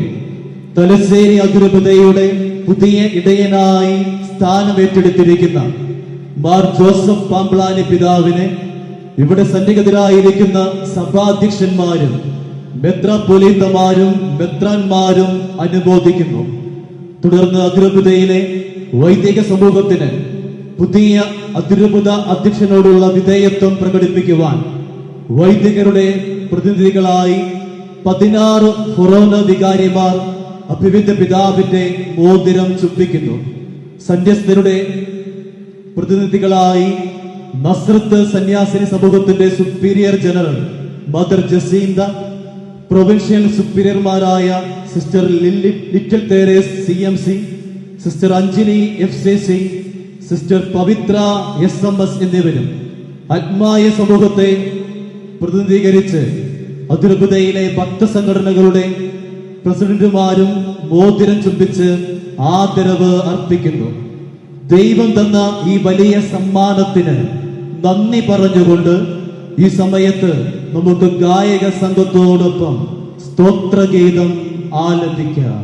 തലശ്ശേരി അതിരൂപതയുടെ പുതിയ ഇടയനായി സ്ഥാനമേറ്റെടുത്തിരിക്കുന്ന മാർ ജോസഫ് പാമ്പ്ളാനി പിതാവിനെ ഇവിടെ സന്നിഹിതരായിരിക്കുന്ന സഭാധ്യക്ഷന്മാരും മെത്രാപ്പൊലീത്തമാരും മെത്രാന്മാരും അനുമോദിക്കുന്നു. തുടർന്ന് അതിരൂപതയിലെ വൈദിക സമൂഹത്തിന് പുതിയ അതിരൂപത അധ്യക്ഷനോടുള്ള വിധേയത്വം പ്രകടിപ്പിക്കുവാൻ വൈദികരുടെ പ്രതിനിധികളായി 16 ഫൊറോന വികാരിമാർ അഭിവിദ്യ പിതാവിന്റെ മോതിരം ചുംബിക്കുന്നു. സന്യസ്തരുടെ പ്രതിനിധികളായി നസ്രത്ത് സന്യാസിനി സമൂഹത്തിന്റെ superior general mother Jacintha, provincial സുപ്പീരിയർമാരായ sister little Therese CMC, sister Anjali FCC, sister Pavithra SMS എന്നിവരും ആത്മായ സമൂഹത്തെ പ്രതിനിധീകരിച്ച് അതിരൂപതയിലെ ഭക്തസംഘടനകളുടെ പ്രസിഡന്റുമാരും മോതിരം ചുംബിച്ച് ആദരവ് അർപ്പിക്കുന്നു. ദൈവം തന്ന ഈ വലിയ സമ്മാനത്തിന് നന്ദി പറഞ്ഞുകൊണ്ട് ഈ സമയത്ത് നമുക്ക് ഗായക സംഘത്തോടൊപ്പം സ്തോത്രഗീതം ആലപിക്കാം.